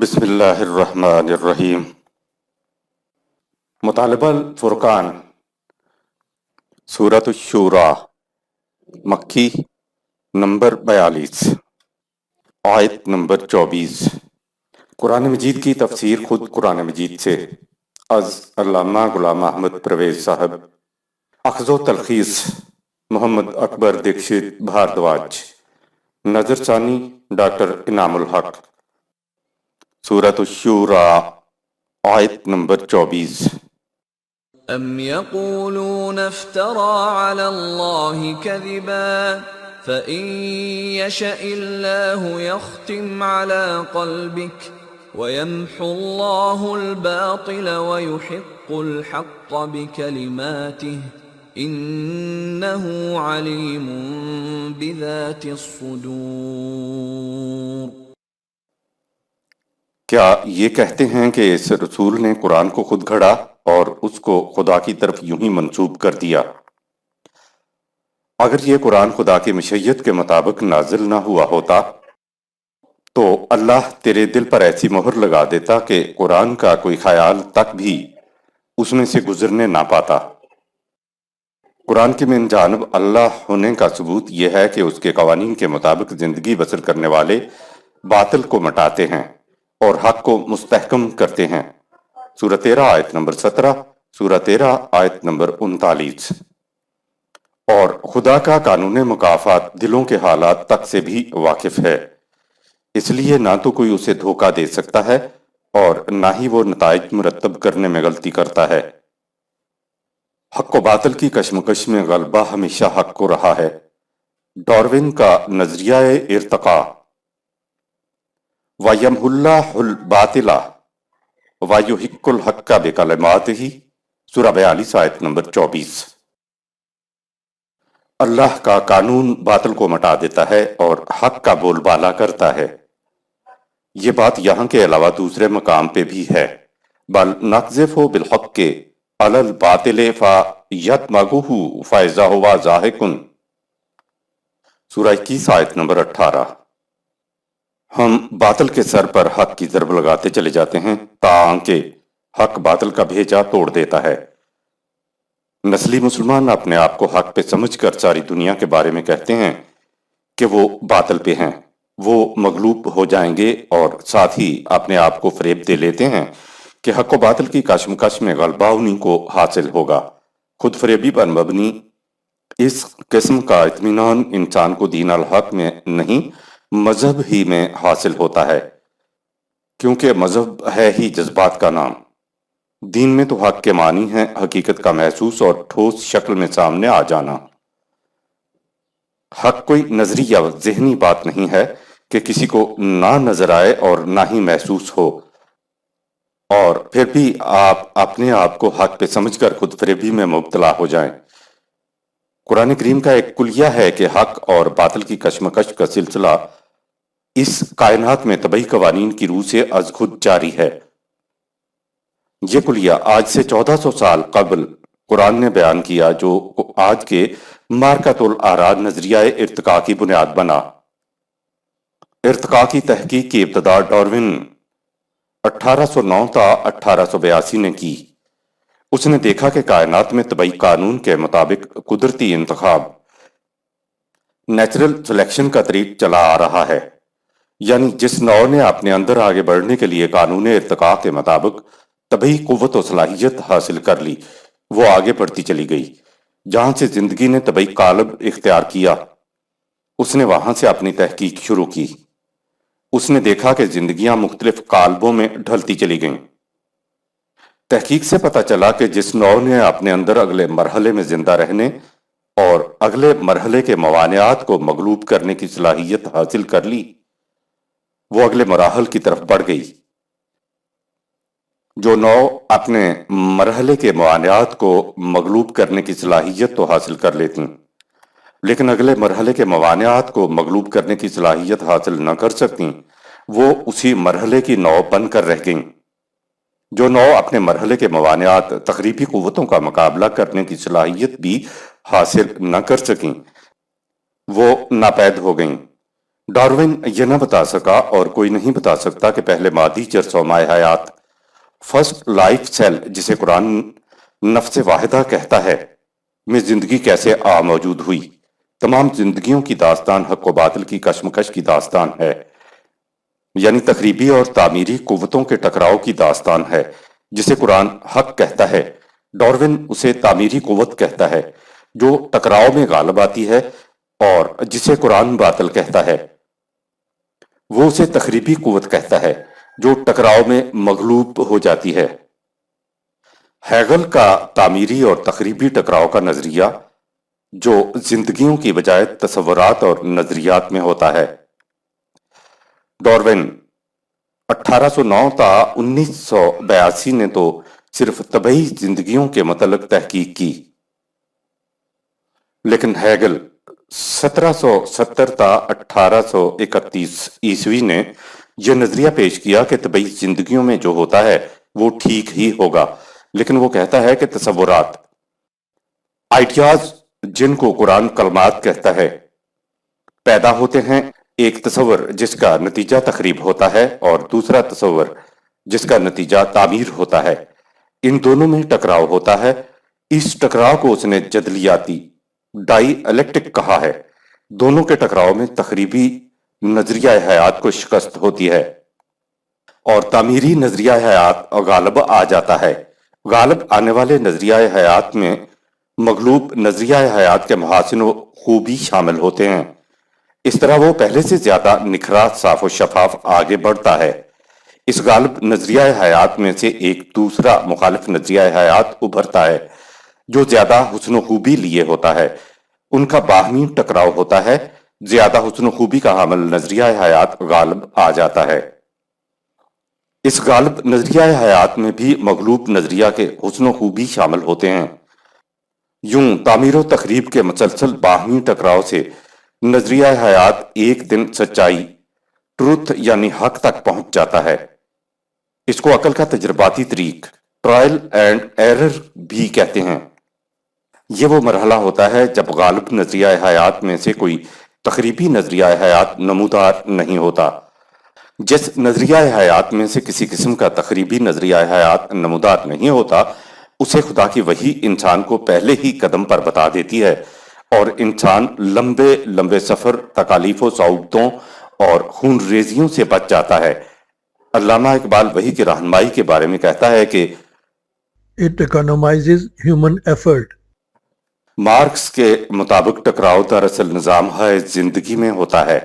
بسم اللہ الرحمن الرحیم۔ مطالبہ الفرقان، سورۃ الشورى، مکی، نمبر 42، آیت نمبر 24۔ قرآن مجید کی تفسیر خود قرآن مجید سے از علامہ غلام احمد پرویز صاحب، اخذ و تلخیص محمد اکبر دکشت بھاردواج، نظر ثانی ڈاکٹر انعام الحق۔ سورۃ الشورى، آیت نمبر 24۔ ام يقولون افترى على الله كذبا فإن يشأ الله يختم على قلبك ويمحو الله الباطل ويحق الحق بكلماته إنه عليم بذات الصدور۔ کیا یہ کہتے ہیں کہ اس رسول نے قرآن کو خود گھڑا اور اس کو خدا کی طرف یوں ہی منسوب کر دیا؟ اگر یہ قرآن خدا کی مشیت کے مطابق نازل نہ ہوا ہوتا تو اللہ تیرے دل پر ایسی مہر لگا دیتا کہ قرآن کا کوئی خیال تک بھی اس میں سے گزرنے نہ پاتا۔ قرآن کے من جانب اللہ ہونے کا ثبوت یہ ہے کہ اس کے قوانین کے مطابق زندگی بسر کرنے والے باطل کو مٹاتے ہیں اور حق کو مستحکم کرتے ہیں۔ سورہ 13 آیت نمبر 17، سورہ 13 آیت نمبر 39۔ اور خدا کا قانون مکافات دلوں کے حالات تک سے بھی واقف ہے، اس لیے نہ تو کوئی اسے دھوکہ دے سکتا ہے اور نہ ہی وہ نتائج مرتب کرنے میں غلطی کرتا ہے۔ حق و باطل کی کشمکش میں غلبہ ہمیشہ حق کو رہا ہے۔ ڈاروین کا نظریہ ارتقاء، وَيَمْحُ اللَّهُ الْبَاطِلَ وَيُحِقُّ الْحَقَّ بِكَلِمَاتِهِ، سورہ 42 آیت نمبر 24۔ اللہ کا قانون باطل کو مٹا دیتا ہے اور حق کا بول بالا کرتا ہے۔ یہ بات یہاں کے علاوہ دوسرے مقام پہ بھی ہے۔ بل نقذف بالحق علی الباطل فیدمغہ فاذا ہوا زاہق، سورہ 21 آیت نمبر 18۔ ہم باطل کے سر پر حق کی ضرب لگاتے چلے جاتے ہیں تاکہ حق باطل کا بھیجا توڑ دیتا ہے۔ نسلی مسلمان اپنے آپ کو حق پہ سمجھ کر ساری دنیا کے بارے میں کہتے ہیں کہ وہ باطل پہ ہیں، وہ مغلوب ہو جائیں گے، اور ساتھ ہی اپنے آپ کو فریب دے لیتے ہیں کہ حق و باطل کی کشمکش میں غلبہ انہی کو حاصل ہوگا۔ خود فریبی پر مبنی اس قسم کا اطمینان انسان کو دین الحق میں نہیں مذہب ہی میں حاصل ہوتا ہے، کیونکہ مذہب ہے ہی جذبات کا نام۔ دین میں تو حق کے معنی ہے حقیقت کا محسوس اور ٹھوس شکل میں سامنے آ جانا۔ حق کوئی نظری یا ذہنی بات نہیں ہے کہ کسی کو نہ نظر آئے اور نہ ہی محسوس ہو، اور پھر بھی آپ اپنے آپ کو حق پہ سمجھ کر خود فریبی میں مبتلا ہو جائیں۔ قرآن کریم کا ایک کلیہ ہے کہ حق اور باطل کی کشمکش کا سلسلہ اس کائنات میں طبعی قوانین کی روح سے از خود جاری ہے۔ یہ کلیہ آج سے 1400 سال قبل قرآن نے بیان کیا، جو آج کے مارکۃ الآراء نظریہ ارتقاء کی بنیاد بنا۔ ارتقاء کی تحقیق کی ابتدا ڈاروین 1809 تا 1882 نے کی۔ اس نے دیکھا کہ کائنات میں طبعی قانون کے مطابق قدرتی انتخاب، نیچرل سلیکشن کا طریق چلا آ رہا ہے، یعنی جس نوع نے اپنے اندر آگے بڑھنے کے لیے قانون ارتقاء کے مطابق طبعی قوت و صلاحیت حاصل کر لی، وہ آگے بڑھتی چلی گئی۔ جہاں سے زندگی نے طبعی قالب اختیار کیا، اس نے وہاں سے اپنی تحقیق شروع کی۔ اس نے دیکھا کہ زندگیاں مختلف قالبوں میں ڈھلتی چلی گئیں۔ تحقیق سے پتہ چلا کہ جس نوع نے اپنے اندر اگلے مرحلے میں زندہ رہنے اور اگلے مرحلے کے موانعات کو مغلوب کرنے کی صلاحیت حاصل کر لی، وہ اگلے مراحل کی طرف بڑھ گئی۔ جو نوع اپنے مرحلے کے موانعات کو مغلوب کرنے کی صلاحیت تو حاصل کر لیتی، لیکن اگلے مرحلے کے موانعات کو مغلوب کرنے کی صلاحیت حاصل نہ کر سکتی، وہ اسی مرحلے کی نوع بن کر رہ گئیں۔ جو نوع اپنے مرحلے کے موانعات تخریبی قوتوں کا مقابلہ کرنے کی صلاحیت بھی حاصل نہ کر سکیں، وہ ناپید ہو گئیں۔ ڈارون یہ نہ بتا سکا اور کوئی نہیں بتا سکتا کہ پہلے مادی جرثومہ حیات، فرسٹ لائف سیل جسے قرآن نفس واحدہ کہتا ہے، میں زندگی کیسے موجود ہوئی۔ تمام زندگیوں کی داستان حق و باطل کی کشمکش کی داستان ہے، یعنی تخریبی اور تعمیری قوتوں کے ٹکراؤ کی داستان ہے۔ جسے قرآن حق کہتا ہے، ڈارون اسے تعمیری قوت کہتا ہے جو ٹکراؤ میں غالب آتی ہے، اور جسے قرآن باطل کہتا ہے وہ اسے تخریبی قوت کہتا ہے جو ٹکراؤ میں مغلوب ہو جاتی ہے۔ ہیگل کا تعمیری اور تخریبی ٹکراؤ کا نظریہ جو زندگیوں کی بجائے تصورات اور نظریات میں ہوتا ہے۔ ڈارون 1809 تا 1982 نے تو صرف طبعی زندگیوں کے متعلق تحقیق کی، لیکن ہیگل 1770 تا 1831 عیسوی نے یہ نظریہ پیش کیا کہ طبعی زندگیوں میں جو ہوتا ہے وہ ٹھیک ہی ہوگا، لیکن وہ کہتا ہے کہ تصورات، آئیڈیاز جن کو قرآن کلمات کہتا ہے، پیدا ہوتے ہیں۔ ایک تصور جس کا نتیجہ تخریب ہوتا ہے اور دوسرا تصور جس کا نتیجہ تعمیر ہوتا ہے، ان دونوں میں ٹکراؤ ہوتا ہے۔ اس ٹکراؤ کو اس نے جدلیاتی ڈائی الیکٹرک کہا ہے۔ دونوں کے ٹکراؤ میں تخریبی نظریہ حیات کو شکست ہوتی ہے اور تعمیری نظریہ حیات غالب آ جاتا ہے۔ غالب آنے والے نظریہ حیات میں مغلوب نظریہ حیات کے محاسن و خوبی شامل ہوتے ہیں۔ اس طرح وہ پہلے سے زیادہ نکھرا، صاف و شفاف آگے بڑھتا ہے۔ اس غالب نظریہ حیات میں سے ایک دوسرا مخالف نظریہ حیات ابھرتا ہے جو زیادہ حسن و خوبی لیے ہوتا ہے۔ ان کا باہمی ٹکراؤ ہوتا ہے، زیادہ حسن و خوبی کا حامل نظریہ حیات غالب آ جاتا ہے۔ اس غالب نظریہ حیات میں بھی مغلوب نظریہ کے حسن و خوبی شامل ہوتے ہیں۔ یوں تعمیر و تخریب کے مسلسل باہمی ٹکراؤ سے نظریہ حیات ایک دن سچائی، ٹروتھ یعنی حق تک پہنچ جاتا ہے۔ اس کو عقل کا تجرباتی طریق، ٹرائل اینڈ ایرر بھی کہتے ہیں۔ یہ وہ مرحلہ ہوتا ہے جب غالب نظریہ حیات میں سے کوئی تخریبی نظریہ حیات نمودار نہیں ہوتا۔ جس نظریہ حیات میں سے کسی قسم کا تخریبی نظریہ حیات نمودار نہیں ہوتا، اسے خدا کی وحی انسان کو پہلے ہی قدم پر بتا دیتی ہے، اور انسان لمبے لمبے سفر، تکالیف و صعوبتوں اور خون ریزیوں سے بچ جاتا ہے۔ علامہ اقبال وحی کی رہنمائی کے بارے میں کہتا ہے کہ It economizes human effort. Marks کے مطابق ٹکراؤ دراصل نظام ہے زندگی میں ہوتا ہے۔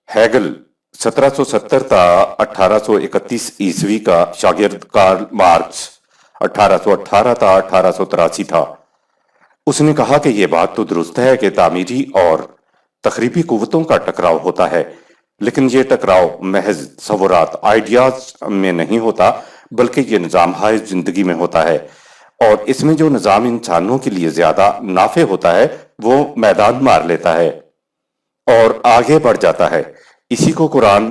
ہیگل 1770 تا 1831 عیسوی کا شاگرد کارل مارکس 1818 تا 1883 تھا۔ اس نے کہا کہ یہ بات تو درست ہے کہ تعمیری اور تخریبی قوتوں کا ٹکراؤ ہوتا ہے، لیکن یہ ٹکراؤ محض تصورات، آئیڈیاز میں نہیں ہوتا، بلکہ یہ نظام ہے زندگی میں ہوتا ہے، اور اس میں جو نظام انسانوں کے لیے زیادہ نافع ہوتا ہے وہ میدان مار لیتا ہے اور آگے بڑھ جاتا ہے۔ اسی کو قرآن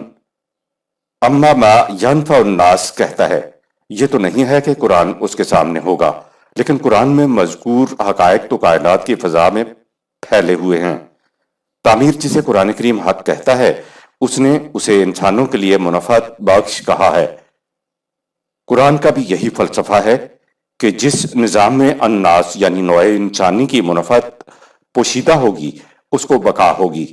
اما ما ینفع الناس کہتا ہے۔ یہ تو نہیں ہے کہ قرآن اس کے سامنے ہوگا، لیکن قرآن میں مذکور حقائق تو کائنات کی فضا میں پھیلے ہوئے ہیں۔ تعمیر جسے قرآن کریم حق کہتا ہے، اس نے اسے انسانوں کے لیے منفعت بخش کہا ہے۔ قرآن کا بھی یہی فلسفہ ہے کہ جس نظام میں الناس یعنی نوع انسانی کی منفعت پوشیدہ ہوگی، اس کو بقا ہوگی۔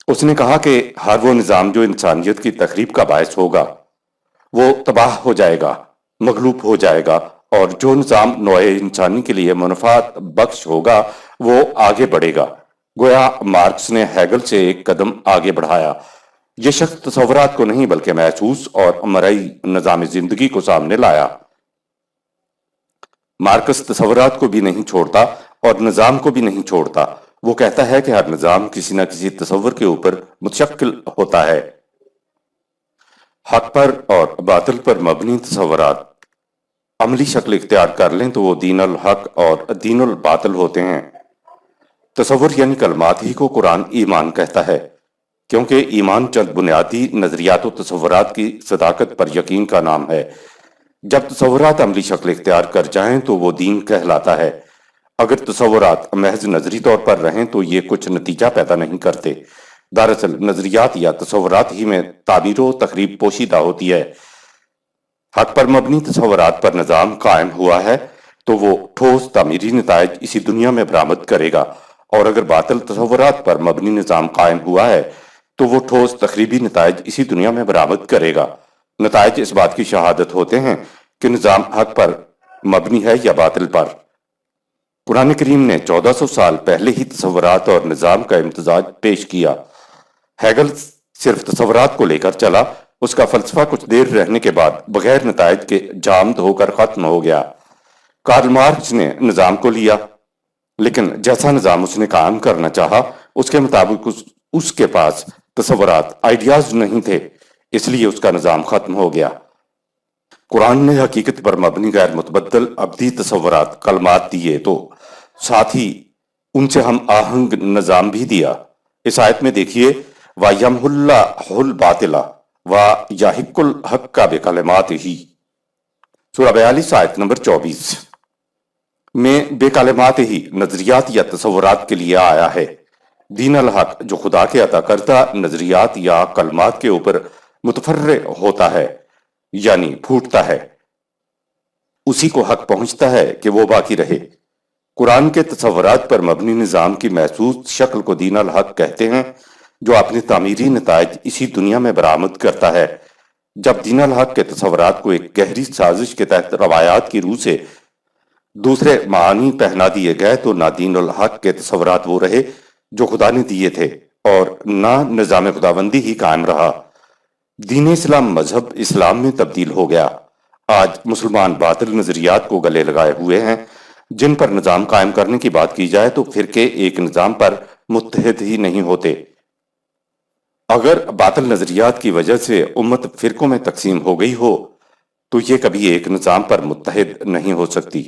اس نے کہا کہ ہر وہ نظام جو انسانیت کی تخریب کا باعث ہوگا وہ تباہ ہو جائے گا، مغلوب ہو جائے گا، اور جو نظام نوع انسانی کے لیے منفعت بخش ہوگا وہ آگے بڑھے گا۔ گویا مارکس نے ہیگل سے ایک قدم آگے بڑھایا۔ یہ شخص تصورات کو نہیں بلکہ محسوس اور مرئی نظام زندگی کو سامنے لایا۔ مارکس تصورات کو بھی نہیں چھوڑتا اور نظام کو بھی نہیں چھوڑتا۔ وہ کہتا ہے کہ ہر نظام کسی نہ کسی تصور کے اوپر متشکل ہوتا ہے۔ حق پر اور باطل پر مبنی تصورات عملی شکل اختیار کر لیں تو وہ دین الحق اور دین الباطل ہوتے ہیں۔ تصور یعنی کلمات ہی کو قرآن ایمان کہتا ہے، کیونکہ ایمان چند بنیادی نظریات و تصورات کی صداقت پر یقین کا نام ہے۔ جب تصورات عملی شکل اختیار کر جائیں تو وہ دین کہلاتا ہے۔ اگر تصورات محض نظری طور پر رہیں تو یہ کچھ نتیجہ پیدا نہیں کرتے۔ دراصل نظریات یا تصورات ہی میں تعبیر و تخریب پوشیدہ ہوتی ہے۔ حق پر مبنی تصورات پر نظام قائم ہوا ہے تو وہ ٹھوس تعمیری نتائج اسی دنیا میں برآمد کرے گا، اور اگر باطل تصورات پر مبنی نظام قائم ہوا ہے تو وہ ٹھوس تخریبی نتائج اسی دنیا میں برآمد کرے گا۔ نتائج اس بات کی شہادت ہوتے ہیں کہ نظام حق پر مبنی ہے یا باطل پر۔ قرآن کریم نے 1400 سال پہلے ہی تصورات اور نظام کا امتزاج پیش کیا۔ ہیگل صرف تصورات کو لے کر چلا، اس کا فلسفہ کچھ دیر رہنے کے بعد بغیر نتائج کے جامد ہو کر ختم ہو گیا۔ کارل مارکس نے نظام کو لیا، لیکن جیسا نظام اس نے قائم کرنا چاہا اس کے مطابق اس کے پاس تصورات، آئیڈیاز نہیں تھے، اس لیے اس کا نظام ختم ہو گیا۔ قرآن نے حقیقت پر مبنی غیر متبدل ابدی تصورات، کلمات دیے تو ساتھ ہی ان سے ہم آہنگ نظام بھی دیا۔ اس آیت میں دیکھیے وَيَمْحُ اللَّهُ الْبَاطِلَ وَيَحِقُّ الْحَقَّ بِكَلِمَاتِهِ، سورہ 42 آیت نمبر 24 میں بے کلمات ہی نظریات یا تصورات کے لیے آیا ہے۔ دین الحق جو خدا کے عطا کردہ نظریات یا کلمات کے اوپر متفرع ہوتا ہے یعنی پھوٹتا ہے، اسی کو حق پہنچتا ہے کہ وہ باقی رہے۔ قرآن کے تصورات پر مبنی نظام کی محسوس شکل کو دین الحق کہتے ہیں، جو اپنے تعمیری نتائج اسی دنیا میں برآمد کرتا ہے۔ جب دین الحق کے تصورات کو ایک گہری سازش کے تحت روایات کی روح سے دوسرے معانی پہنا دیے گئے تو نہ دین الحق کے تصورات وہ رہے جو خدا نے دیے تھے، اور نہ نظام خداوندی ہی قائم رہا۔ دین اسلام مذہب اسلام میں تبدیل ہو گیا۔ آج مسلمان باطل نظریات کو گلے لگائے ہوئے ہیں، جن پر نظام قائم کرنے کی بات کی جائے تو فرقے ایک نظام پر متحد ہی نہیں ہوتے۔ اگر باطل نظریات کی وجہ سے امت فرقوں میں تقسیم ہو گئی ہو تو یہ کبھی ایک نظام پر متحد نہیں ہو سکتی۔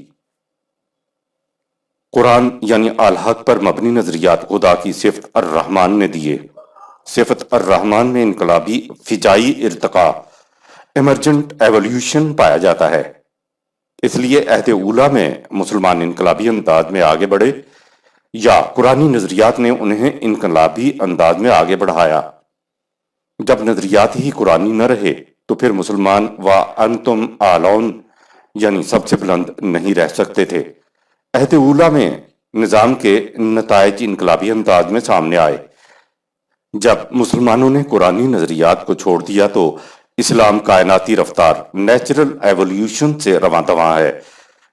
قرآن یعنی الحق پر مبنی نظریات خدا کی صفت الرحمن نے دیے۔ صفت الرحمن میں انقلابی فجائی ارتقاء، ایمرجنٹ ایولیوشن پایا جاتا ہے۔ اس لیے عہد اولیٰ میں مسلمان انقلابی انداز میں آگے بڑھے یا قرآنی نظریات نے انہیں انقلابی انداز میں آگے بڑھایا۔ جب نظریات ہی قرآنی نہ رہے تو پھر مسلمان وَأَنْتُمْ أَعْلَوْنَ یعنی سب سے بلند نہیں رہ سکتے تھے۔ عہد اولیٰ میں نظام کے نتائج انقلابی انداز میں سامنے آئے۔ جب مسلمانوں نے قرآنی نظریات کو چھوڑ دیا تو اسلام کائناتی رفتار نیچرل ایولیوشن سے رواں دواں ہے،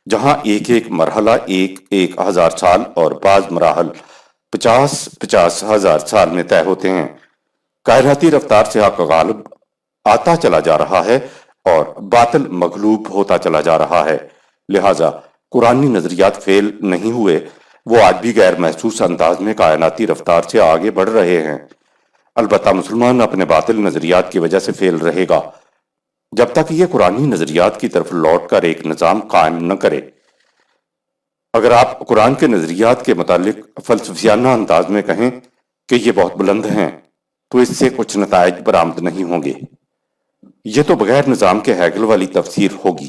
جہاں ایک ایک مرحلہ ایک ہزار سال اور بعض مراحل 50 ہزار سال میں طے ہوتے ہیں۔ کائناتی رفتار سے حق غالب آتا چلا جا رہا ہے اور باطل مغلوب ہوتا چلا جا رہا ہے، لہٰذا قرآنی نظریات فیل نہیں ہوئے، وہ آج بھی غیر محسوس انداز میں کائناتی رفتار سے آگے بڑھ رہے ہیں۔ البتہ مسلمان اپنے باطل نظریات کی وجہ سے فیل رہے گا جب تک یہ قرآنی نظریات کی طرف لوٹ کر ایک نظام قائم نہ کرے۔ اگر آپ قرآن کے نظریات کے متعلق فلسفیانہ انداز میں کہیں کہ یہ بہت بلند ہیں تو اس سے کچھ نتائج برآمد نہیں ہوں گے۔ یہ تو بغیر نظام کے ہیگل والی تفسیر ہوگی۔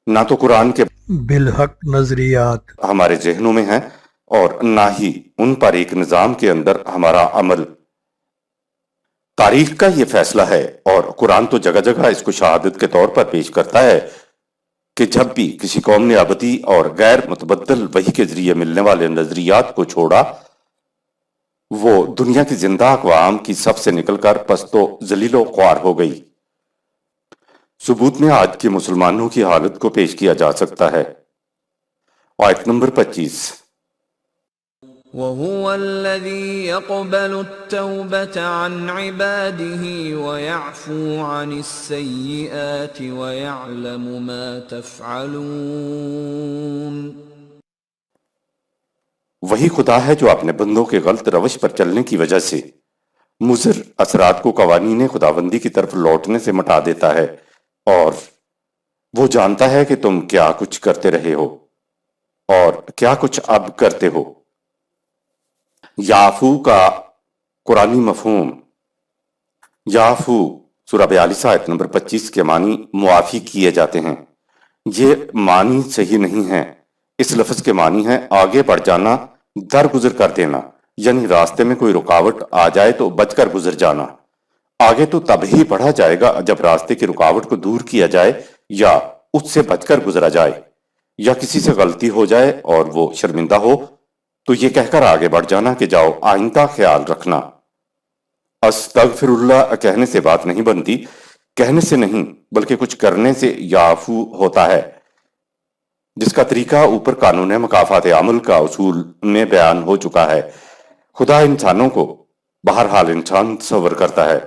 نہ تو قرآن کے بالحق نظریات ہمارے ذہنوں میں ہیں اور نہ ہی ان پر ایک نظام کے اندر ہمارا عمل۔ تاریخ کا یہ فیصلہ ہے اور قرآن تو جگہ جگہ اس کو شہادت کے طور پر پیش کرتا ہے کہ جب بھی کسی قوم نے ابدی اور غیر متبدل وحی کے ذریعے ملنے والے نظریات کو چھوڑا، وہ دنیا کی زندہ اقوام کی صف سے نکل کر پست و ذلیل و خوار ہو گئی۔ ثبوت میں آج کے مسلمانوں کی حالت کو پیش کیا جا سکتا ہے۔ آیت نمبر 25 وَهُوَ الَّذِي يَقْبَلُ التَّوْبَةَ عَنْ عِبَادِهِ وَيَعْفُو عَنِ السَّيِّئَاتِ وَيَعْلَمُ مَا تَفْعَلُونَ۔ وہی خدا ہے جو اپنے بندوں کے غلط روش پر چلنے کی وجہ سے مضر اثرات کو قوانین خداوندی کی طرف لوٹنے سے مٹا دیتا ہے، اور وہ جانتا ہے کہ تم کیا کچھ کرتے رہے ہو اور کیا کچھ اب کرتے ہو۔ یعفو کا قرآنی مفہوم، یعفو سورہ 42 آیت نمبر 25 کے معنی معافی کیے جاتے ہیں۔ یہ معنی صحیح نہیں ہے۔ اس لفظ کے معنی ہے آگے بڑھ جانا، درگزر کر دینا، یعنی راستے میں کوئی رکاوٹ آ جائے تو بچ کر گزر جانا۔ آگے تو تب ہی پڑھا جائے گا جب راستے کی رکاوٹ کو دور کیا جائے یا اس سے بچ کر گزرا جائے، یا کسی سے غلطی ہو جائے اور وہ شرمندہ ہو تو یہ کہہ کر آگے بڑھ جانا کہ جاؤ آئندہ خیال رکھنا۔ استغفر اللہ کہنے سے بات نہیں بنتی، کہنے سے نہیں بلکہ کچھ کرنے سے یعفو ہوتا ہے، جس کا طریقہ اوپر قانون مکافات عمل کا اصول میں بیان ہو چکا ہے۔ خدا انسانوں کو بہرحال انسان تصور کرتا ہے،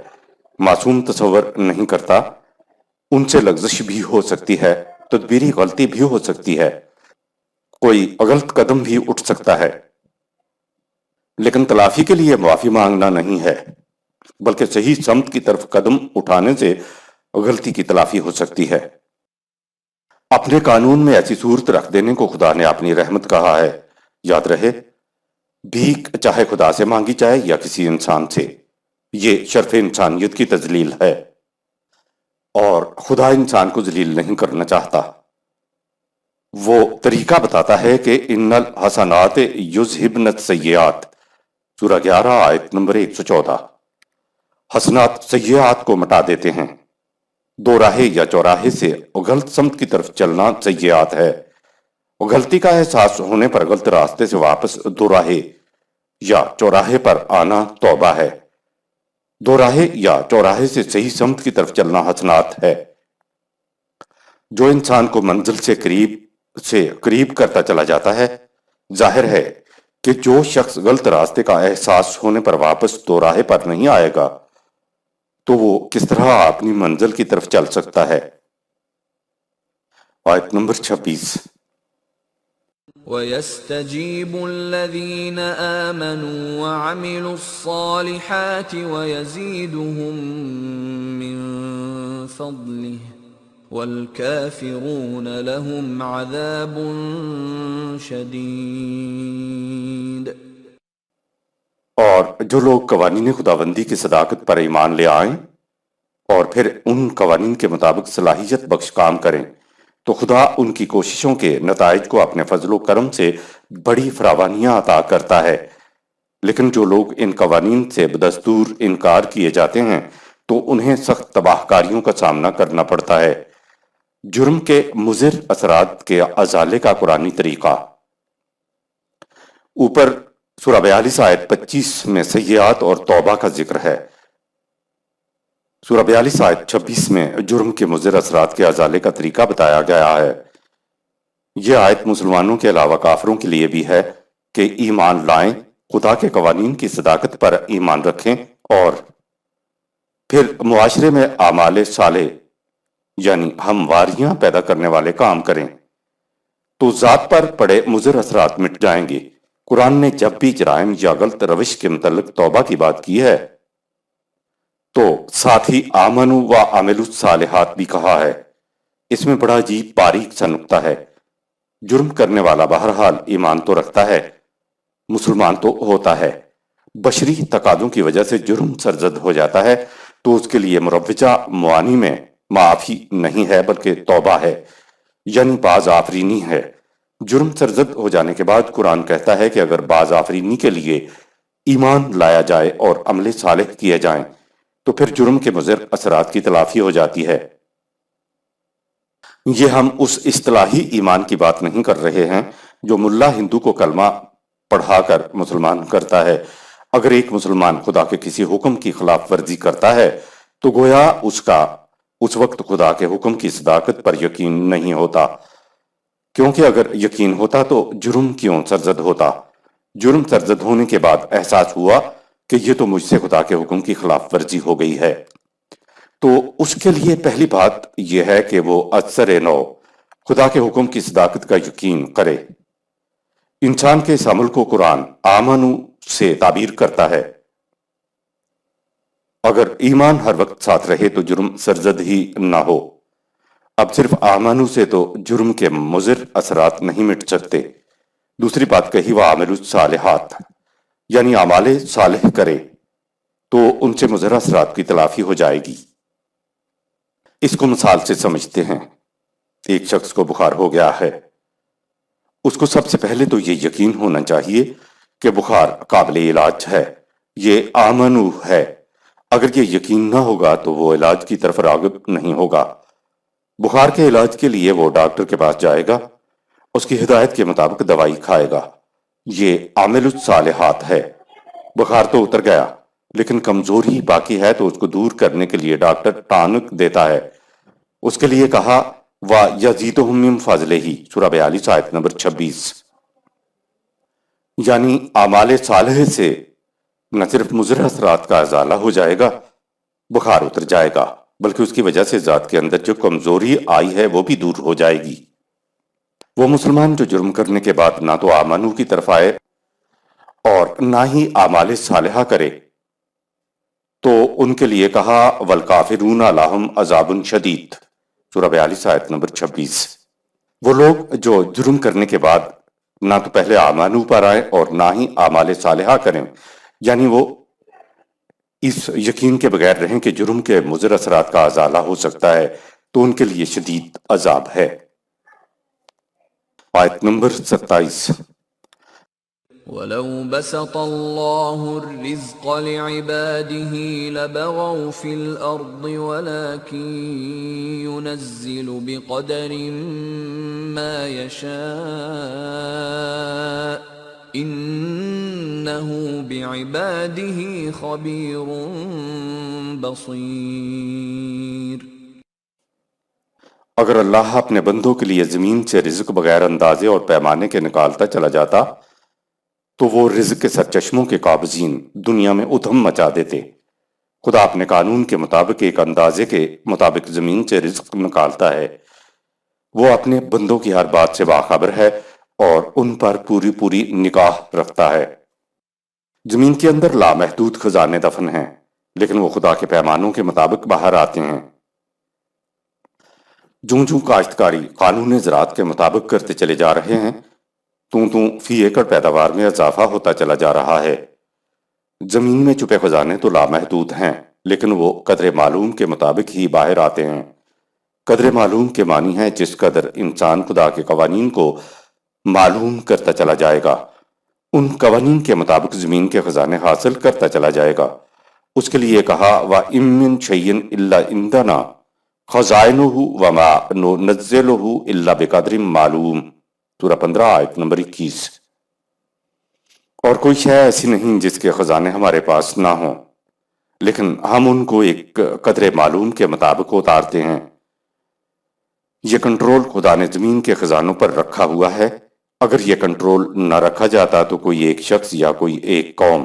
معصوم تصور نہیں کرتا۔ ان سے لغزش بھی ہو سکتی ہے، تدبیری غلطی بھی ہو سکتی ہے، کوئی غلط قدم بھی اٹھ سکتا ہے، لیکن تلافی کے لیے معافی مانگنا نہیں ہے، بلکہ صحیح سمت کی طرف قدم اٹھانے سے غلطی کی تلافی ہو سکتی ہے۔ اپنے قانون میں ایسی صورت رکھ دینے کو خدا نے اپنی رحمت کہا ہے۔ یاد رہے، بھیک چاہے خدا سے مانگی جائے یا کسی انسان سے، یہ شرف انسانیت کی تذلیل ہے، اور خدا انسان کو ذلیل نہیں کرنا چاہتا۔ وہ طریقہ بتاتا ہے کہ ان الحسنات یذہبن السیئات، سورہ 11 آیت نمبر 114۔ حسنات سیئات کو مٹا دیتے ہیں۔ دو راہے یا چوراہے سے غلط سمت کی طرف چلنا سیئات ہے۔ غلطی کا احساس ہونے پر غلط راستے سے واپس دو راہے یا چوراہے پر آنا توبہ ہے۔ دو راہے یا چوراہے سے صحیح سمت کی طرف چلنا حسنات ہے۔ جو انسان کو منزل سے قریب کرتا چلا جاتا ہے۔ ظاہر ہے کہ جو شخص غلط راستے کا احساس ہونے پر واپس دو راہے پر نہیں آئے گا تو وہ کس طرح اپنی منزل کی طرف چل سکتا ہے۔ آیت نمبر 26۔ وَيَسْتَجِيبُ الَّذِينَ آمَنُوا وَعَمِلُوا الصَّالِحَاتِ وَيَزِيدُهُم مِّن فَضْلِهِ وَالْكَافِرُونَ لَهُمْ عَذَابٌ شَدِيدٌ۔ اور جو لوگ قوانین خداوندی کی صداقت پر ایمان لے آئیں اور پھر ان قوانین کے مطابق صلاحیت بخش کام کریں تو خدا ان کی کوششوں کے نتائج کو اپنے فضل و کرم سے بڑی فراوانیاں عطا کرتا ہے۔ لیکن جو لوگ ان قوانین سے بدستور انکار کیے جاتے ہیں تو انہیں سخت تباہ کاریوں کا سامنا کرنا پڑتا ہے۔ جرم کے مضر اثرات کے ازالے کا قرآنی طریقہ۔ اوپر سورہ 42 آیت 25 میں سیئات اور توبہ کا ذکر ہے۔ سورہ 42 آیت 26 میں جرم کے مضر اثرات کے ازالے کا طریقہ بتایا گیا ہے۔ یہ آیت مسلمانوں کے علاوہ کافروں کے لیے بھی ہے کہ ایمان لائیں، خدا کے قوانین کی صداقت پر ایمان رکھیں اور پھر معاشرے میں اعمال صالح یعنی ہمواریاں پیدا کرنے والے کام کریں تو ذات پر پڑے مضر اثرات مٹ جائیں گے۔ قرآن نے جب بھی جرائم یا غلط روش کے متعلق توبہ کی بات کی ہے تو ساتھ ہی آمنوا وعملوا الصالحات بھی کہا ہے۔ اس میں بڑا عجیب باریک سا نکتہ ہے۔ جرم کرنے والا بہرحال ایمان تو رکھتا ہے، مسلمان تو ہوتا ہے، بشری تقاضوں کی وجہ سے جرم سرزد ہو جاتا ہے تو اس کے لیے مروجہ معانی میں معافی نہیں ہے بلکہ توبہ ہے، یعنی باز آفرینی ہے۔ جرم سرزد ہو جانے کے بعد قرآن کہتا ہے کہ اگر باز آفرینی کے لیے ایمان لایا جائے اور عمل صالح کیے جائیں تو پھر جرم کے مضر اثرات کی تلافی ہو جاتی ہے۔ یہ ہم اس اصطلاحی ایمان کی بات نہیں کر رہے ہیں جو ملا ہندو کو کلمہ پڑھا کر مسلمان کرتا ہے۔ اگر ایک مسلمان خدا کے کسی حکم کی خلاف ورزی کرتا ہے تو گویا اس کا اس وقت خدا کے حکم کی صداقت پر یقین نہیں ہوتا، کیونکہ اگر یقین ہوتا تو جرم کیوں سرزد ہوتا؟ جرم سرزد ہونے کے بعد احساس ہوا کہ یہ تو مجھ سے خدا کے حکم کی خلاف ورزی ہو گئی ہے، تو اس کے لیے پہلی بات یہ ہے کہ وہ اثر نو خدا کے حکم کی صداقت کا یقین کرے۔ انسان کے اس عمل کو قرآن آمنو سے تعبیر کرتا ہے۔ اگر ایمان ہر وقت ساتھ رہے تو جرم سرزد ہی نہ ہو۔ اب صرف آمنو سے تو جرم کے مضر اثرات نہیں مٹ سکتے۔ دوسری بات کہی وعملوا الصالحات، یعنی اعمال صالح کرے تو ان سے مضر اثرات کی تلافی ہو جائے گی۔ اس کو مثال سے سمجھتے ہیں۔ ایک شخص کو بخار ہو گیا ہے، اس کو سب سے پہلے تو یہ یقین ہونا چاہیے کہ بخار قابل علاج ہے، یہ آمنو ہے۔ اگر یہ یقین نہ ہوگا تو وہ علاج کی طرف راغب نہیں ہوگا۔ بخار کے علاج کے لیے وہ ڈاکٹر کے پاس جائے گا، اس کی ہدایت کے مطابق دوائی کھائے گا۔ یہ عامل الصالحات ہے۔ بخار تو اتر گیا لیکن کمزوری باقی ہے تو اس کو دور کرنے کے لیے ڈاکٹر ٹانک دیتا ہے۔ اس کے لیے کہا وَيَزِيدُهُم مِّن فَضْلِهِ سورہ 42 آیت نمبر 26۔ یعنی اعمال صالح سے نہ صرف مضر اثرات کا ازالہ ہو جائے گا، بخار اتر جائے گا، بلکہ اس کی وجہ سے ذات کے اندر جو کمزوری آئی ہے وہ بھی دور ہو جائے گی۔ وہ مسلمان جو جرم کرنے کے بعد نہ تو آمنو کی طرف آئے اور نہ ہی اعمال صالحہ کرے تو ان کے لیے کہا وَالْكَافِرُونَ لَهُمْ عَذَابٌ شَدِيدٌ سورہ 42 آیت نمبر 26۔ وہ لوگ جو جرم کرنے کے بعد نہ تو پہلے آمنو پر آئیں اور نہ ہی اعمال صالحہ کریں، یعنی وہ اس یقین کے بغیر رہیں کہ جرم کے مضر اثرات کا ازالہ ہو سکتا ہے، تو ان کے لیے شدید عذاب ہے۔ آیت نمبر 27۔ وَلَوْ بَسَطَ اللَّهُ الرِّزْقَ لِعِبَادِهِ لَبَغَوْا فِي الْأَرْضِ وَلَكِن يُنَزِّلُ بِقَدَرٍ مَّا يَشَاءُ إِنَّهُ بِعِبَادِهِ خَبِيرٌ بَصِيرٌ۔ اگر اللہ اپنے بندوں کے لیے زمین سے رزق بغیر اندازے اور پیمانے کے نکالتا چلا جاتا تو وہ رزق کے سرچشموں کے قابضین دنیا میں ادھم مچا دیتے۔ خدا اپنے قانون کے مطابق ایک اندازے کے مطابق زمین سے رزق نکالتا ہے۔ وہ اپنے بندوں کی ہر بات سے باخبر ہے اور ان پر پوری نگاہ رکھتا ہے۔ زمین کے اندر لامحدود خزانے دفن ہیں، لیکن وہ خدا کے پیمانوں کے مطابق باہر آتے ہیں۔ جوں کاشتکاری قانون زراعت کے مطابق کرتے چلے جا رہے ہیں، فی ایکڑ پیداوار میں اضافہ ہوتا چلا جا رہا ہے۔ زمین میں چھپے خزانے تو لامحدود ہیں، لیکن وہ قدر معلوم کے مطابق ہی باہر آتے ہیں۔ قدر معلوم کے معنی ہے جس قدر انسان خدا کے قوانین کو معلوم کرتا چلا جائے گا، ان قوانین کے مطابق زمین کے خزانے حاصل کرتا چلا جائے گا۔ اس کے لیے کہا وَإِن مِّن شَيْءٍ إِلَّا عِندَنَا خَزَائِنُهُ وَمَا نُنَزِّلُهُ إِلَّا بِقَدْرٍ مَّعْلُومٍ سورہ 15 آیت نمبر 21۔ اور کوئی شے ایسی نہیں جس کے خزانے ہمارے پاس نہ ہوں، لیکن ہم ان کو ایک قدر معلوم کے مطابق اتارتے ہیں۔ یہ کنٹرول خدا نے زمین کے خزانوں پر رکھا ہوا ہے۔ اگر یہ کنٹرول نہ رکھا جاتا تو کوئی ایک شخص یا کوئی ایک قوم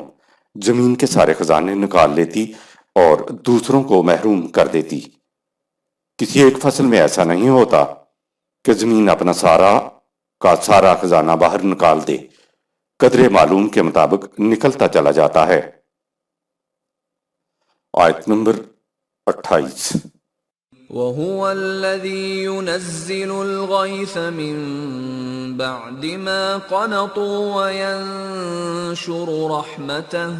زمین کے سارے خزانے نکال لیتی اور دوسروں کو محروم کر دیتی۔ کسی ایک فصل میں ایسا نہیں ہوتا کہ زمین اپنا سارا خزانہ باہر نکال دے، قدر معلوم کے مطابق نکلتا چلا جاتا ہے۔ آیت نمبر 28۔ وَهُوَ الَّذِي يُنَزِّلُ الْغَيْثَ مِن بَعْدِ مَا قَنَطُوا وَيَنشُرُ رَحْمَتَهُ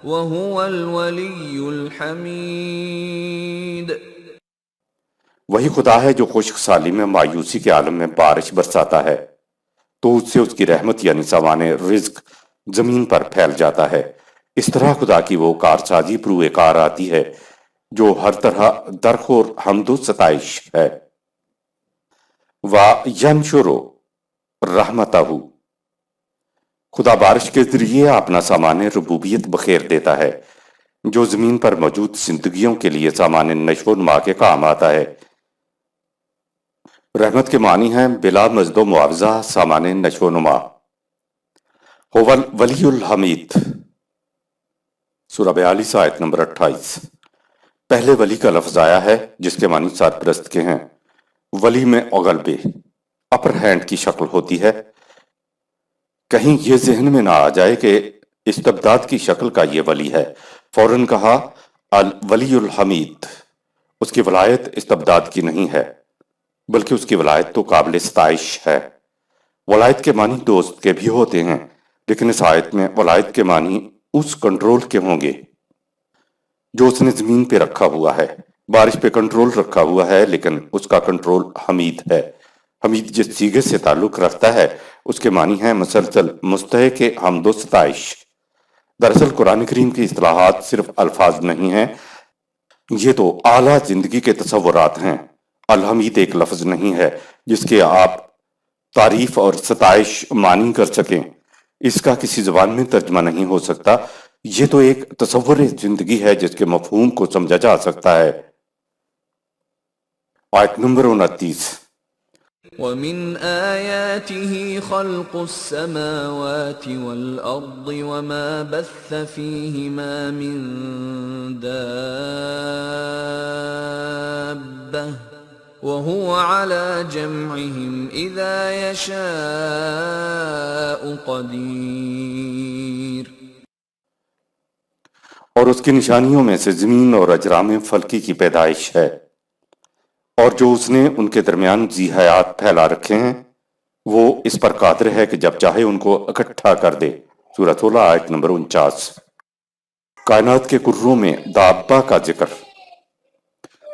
وَهُوَ الْوَلِيُّ الْحَمِيدُ۔ وہی خدا ہے جو خشک سالی میں مایوسی کے عالم میں بارش برساتا ہے تو اس سے اس کی رحمت یعنی سامان رزق زمین پر پھیل جاتا ہے۔ اس طرح خدا کی وہ کارسازی پروئے کار آتی ہے جو ہر طرح درخور حمد و ستائش ہے۔ وَيَنشُرُ رَحْمَتَهُ خدا بارش کے ذریعے اپنا سامان ربوبیت بخیر دیتا ہے جو زمین پر موجود زندگیوں کے لیے سامان نشو و نما کے کام آتا ہے۔ رحمت کے معنی ہیں بلا مزد و معاوضہ سامان نشو و نما۔ هو الولی الحمید سورہ 42 آیت نمبر 28۔ پہلے ولی کا لفظ آیا ہے جس کے معنی سرپرست کے ہیں۔ ولی میں غلبے اپر ہینڈ کی شکل ہوتی ہے۔ کہیں یہ ذہن میں نہ آ جائے کہ استبداد کی شکل کا یہ ولی ہے، فوراً کہا الولی الحمید۔ اس کی ولایت استبداد کی نہیں ہے بلکہ اس کی ولایت تو قابل ستائش ہے۔ ولایت کے معنی دوست کے بھی ہوتے ہیں، لیکن اس آیت میں ولایت کے معنی اس کنٹرول کے ہوں گے جو اس نے زمین پہ رکھا ہوا ہے۔ بارش پہ کنٹرول رکھا ہوا ہے لیکن اس کا کنٹرول حمید ہے۔ حمید جس سیغے سے تعلق رکھتا ہے اس کے معنی ہیں مسلسل مستحق حمد و ستائش۔ دراصل قرآن کریم کی اصطلاحات صرف الفاظ نہیں ہیں، یہ تو اعلیٰ زندگی کے تصورات ہیں۔ الحمید ایک لفظ نہیں ہے جس کے آپ تعریف اور ستائش معنی کر سکیں، اس کا کسی زبان میں ترجمہ نہیں ہو سکتا، یہ تو ایک تصور زندگی ہے جس کے مفہوم کو سمجھا جا سکتا ہے۔ آیت نمبر 29۔ وَمِنْ آيَاتِهِ خَلْقُ السَّمَاوَاتِ وَالْأَرْضِ وَمَا بَثَّ فِيهِمَا مِن دَابَّةٍ وَهُوَ عَلَى جَمْعِهِمْ إِذَا يَشَاءُ قَدِيرٌ۔ اور اس کی نشانیوں میں سے زمین اور اجرام فلکی کی پیدائش ہے، اور جو اس نے ان کے درمیان ذی حیات پھیلا رکھے ہیں وہ اس پر قادر ہے کہ جب چاہے ان کو اکٹھا کر دے۔ سورۃ 16 آیت نمبر 49۔ کائنات کے کروں میں دابہ کا ذکر۔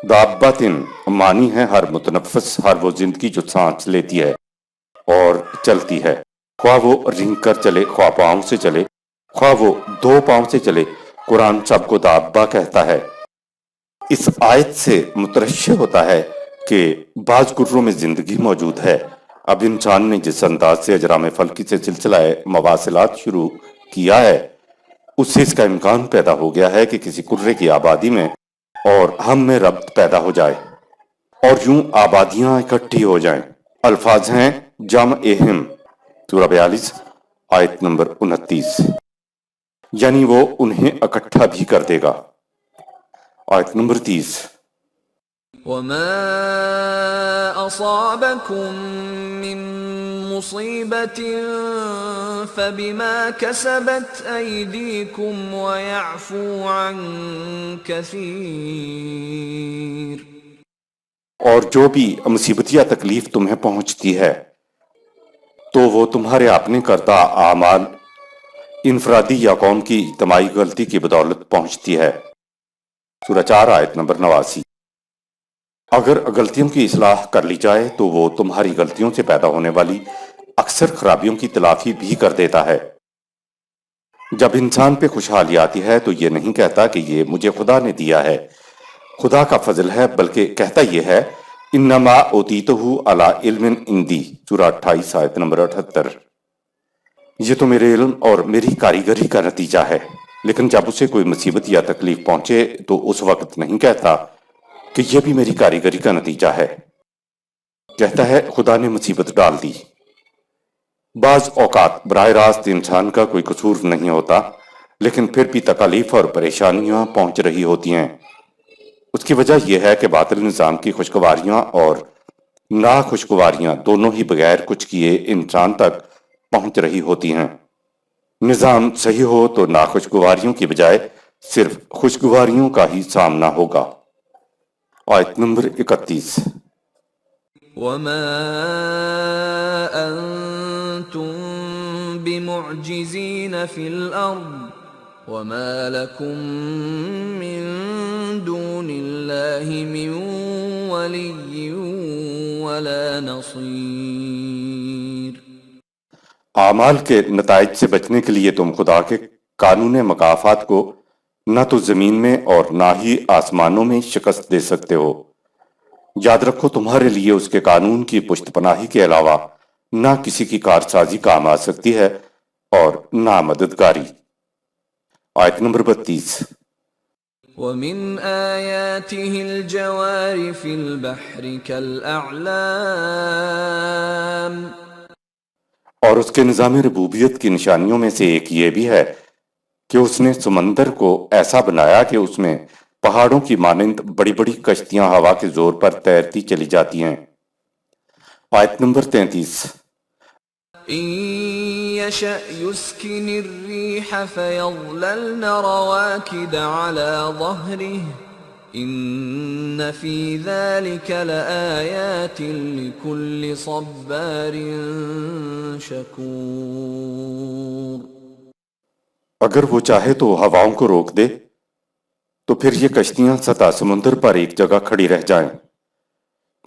دابۃ معنی ہے ہر متنفس، ہر وہ زندگی جو سانس لیتی ہے اور چلتی ہے، خواہ وہ رینگ کر چلے، خواہ پاؤں سے چلے، خواہ وہ دو پاؤں سے چلے، قرآن سب کو دابہ کہتا ہے۔ اس آیت سے مترشح ہوتا ہے کہ بعض کروں میں زندگی موجود ہے۔ اب انسان نے جس انداز سے اجرام فلکی سے سلسلہ مواصلات شروع کیا ہے اس سے اس کا امکان پیدا ہو گیا ہے کہ کسی کرے کی آبادی میں اور ہم میں ربط پیدا ہو جائے اور یوں آبادیاں اکٹھی ہو جائیں۔ الفاظ ہیں جمع اہم، سورہ 42 آیت نمبر 29، یعنی وہ انہیں اکٹھا بھی کر دے گا۔ آیت نمبر 30۔ وَمَا أَصَابَكُم مِّن مُّصِيبَةٍ فَبِمَا كَسَبَتْ أَيْدِيكُمْ وَيَعْفُو عَن كَثِيرٍ۔ اور جو بھی مصیبت یا تکلیف تمہیں پہنچتی ہے تو وہ تمہارے اپنے کردہ اعمال، انفرادی یا قوم کی اجتماعی غلطی کی بدولت پہنچتی ہے۔ سورہ 4 آیت نمبر 89۔ اگر غلطیوں کی اصلاح کر لی جائے تو وہ تمہاری غلطیوں سے پیدا ہونے والی اکثر خرابیوں کی تلافی بھی کر دیتا ہے۔ جب انسان پہ خوشحالی آتی ہے تو یہ نہیں کہتا کہ یہ مجھے خدا نے دیا ہے، خدا کا فضل ہے، بلکہ کہتا یہ ہے انما اوتیتہ علی علم عندی، سورہ 28 آیت نمبر 78۔ یہ تو میرے علم اور میری کاریگری کا نتیجہ ہے۔ لیکن جب اسے کوئی مصیبت یا تکلیف پہنچے تو اس وقت نہیں کہتا کہ یہ بھی میری کاریگری کا نتیجہ ہے، کہتا ہے خدا نے مصیبت ڈال دی۔ بعض اوقات براہ راست انسان کا کوئی قصور نہیں ہوتا، لیکن پھر بھی تکالیف اور پریشانیاں پہنچ رہی ہوتی ہیں۔ اس کی وجہ یہ ہے کہ باطل نظام کی خوشگواریاں اور ناخوشگواریاں دونوں ہی بغیر کچھ کیے انسان تک پہنچ رہی ہوتی ہیں۔ نظام صحیح ہو تو ناخوشگواریوں کی بجائے صرف خوشگواریوں کا ہی سامنا ہوگا۔ آیت نمبر 31۔ وَمَا أَنتُم بِمُعْجِزِينَ فِي الْأَرْضِ وَمَا لَكُم مِّن دُونِ اللَّهِ مِن وَلِيٍّ وَلَا نَصِيرٍ۔ اعمال کے نتائج سے بچنے کے لیے تم خدا کے قانون مکافات کو نہ تو زمین میں اور نہ ہی آسمانوں میں شکست دے سکتے ہو۔ یاد رکھو تمہارے لیے اس کے قانون کی پشت پناہی کے علاوہ نہ کسی کی کارسازی کام آ سکتی ہے اور نہ مددگاری۔ آیت نمبر 32۔ وَمِنْ آيَاتِهِ الْجَوَارِ فِي الْبَحْرِ كَالْأَعْلَامِ۔ اور اس کے نظام ربوبیت کی نشانیوں میں سے ایک یہ بھی ہے کہ اس نے سمندر کو ایسا بنایا کہ اس میں پہاڑوں کی مانند بڑی بڑی کشتیاں ہوا کے زور پر تیرتی چلی جاتی ہیں۔ آیت نمبر 33۔ إِن يَشَأْ يُسْكِنِ الرِّيحَ فَيَظْلَلْنَ رَوَاكِدَ عَلَى ظَهْرِهِ إِنَّ فِي ذَلِكَ لَآيَاتٍ لِكُلِّ صَبَّارٍ شَكُورٍ۔ اگر وہ چاہے تو ہواؤں کو روک دے تو پھر یہ کشتیاں سطح سمندر پر ایک جگہ کھڑی رہ جائیں۔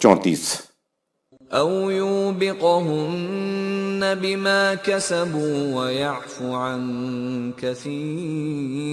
34। أو يوبقهن بما كسبوا ويعفو عن كثير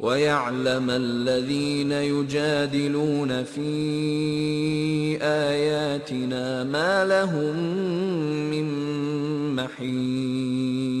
ويعلم الذين يجادلون في آياتنا ما لهم من محيص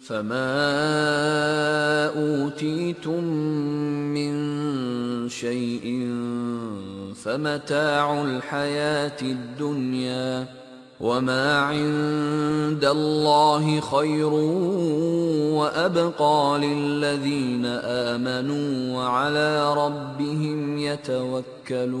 فما أوتيتم من شيء فمتاع الحياة الدنيا وما عند الله خير وأبقى للذين آمنوا وعلى ربهم يتوكلون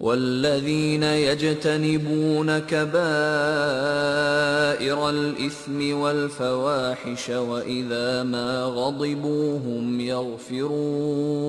والذين يجتنبون كبائر الإثم والفواحش وإذا ما غضبوا هم يغفرون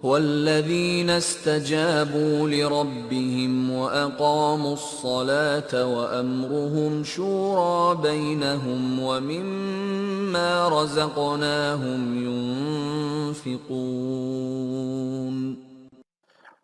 والذين استجابوا لربهم وأقاموا الصلاة وأمرهم شورى بينهم ومما رزقناهم ينفقون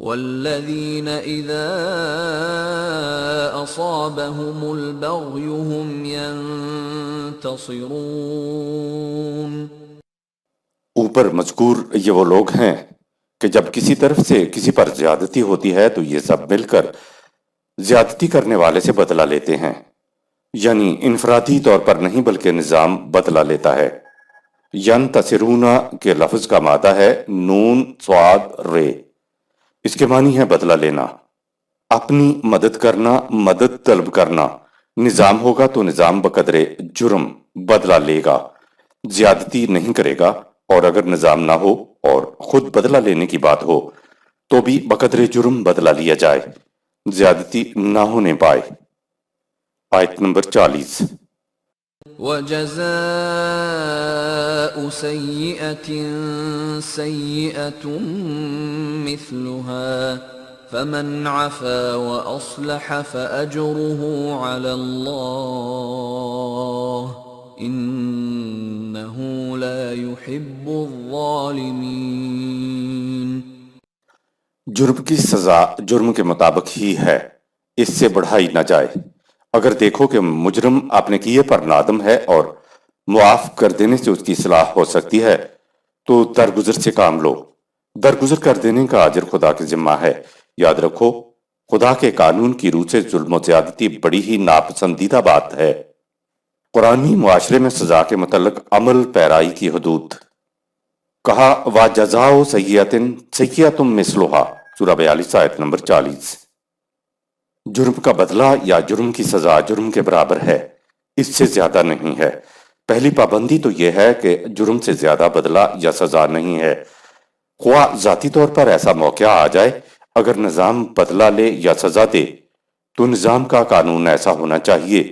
والذين إذا أصابهم البغي هم ينتصرون. اوپر مذکور یہ وہ لوگ ہیں کہ جب کسی طرف سے کسی پر زیادتی ہوتی ہے تو یہ سب مل کر زیادتی کرنے والے سے بدلہ لیتے ہیں، یعنی انفرادی طور پر نہیں بلکہ نظام بدلہ لیتا ہے۔ ینتصرون کے لفظ کا مادہ ہے نون صاد رے، اس کے معنی ہے بدلہ لینا، اپنی مدد کرنا، مدد طلب کرنا۔ نظام ہوگا تو نظام بقدر جرم بدلہ لے گا، زیادتی نہیں کرے گا، اور اگر نظام نہ ہو اور خود بدلہ لینے کی بات ہو تو بھی بقدر جرم بدلہ لیا جائے، زیادتی نہ ہونے پائے۔ آیت نمبر 40۔ وجزاء سيئة سيئة مثلها فمن عفا وأصلح فأجره على الله إنه لا يحب الظالمين۔ جرم کی سزا جرم کے مطابق ہی ہے، اس سے بڑھائی نہ جائے۔ اگر دیکھو کہ مجرم اپنے کیے پر نادم ہے اور معاف کر دینے سے اس کی اصلاح ہو سکتی ہے تو درگزر سے کام لو۔ درگزر کر دینے کا اجر خدا کے ذمہ ہے۔ یاد رکھو خدا کے قانون کی روح سے ظلم و زیادتی بڑی ہی ناپسندیدہ بات ہے۔ قرآنی معاشرے میں سزا کے متعلق عمل پیرائی کی حدود۔ کہا وَجَزَاءُ سَیِّئَةٍ سَیِّئَةٌ مِثْلُهَا، سورہ 42 آیت نمبر 40۔ جرم کا بدلہ یا جرم کی سزا جرم کے برابر ہے، اس سے زیادہ نہیں ہے۔ پہلی پابندی تو یہ ہے کہ جرم سے زیادہ بدلہ یا سزا نہیں ہے۔ خواہ ذاتی طور پر ایسا موقع آ جائے، اگر نظام بدلہ لے یا سزا دے تو نظام کا قانون ایسا ہونا چاہیے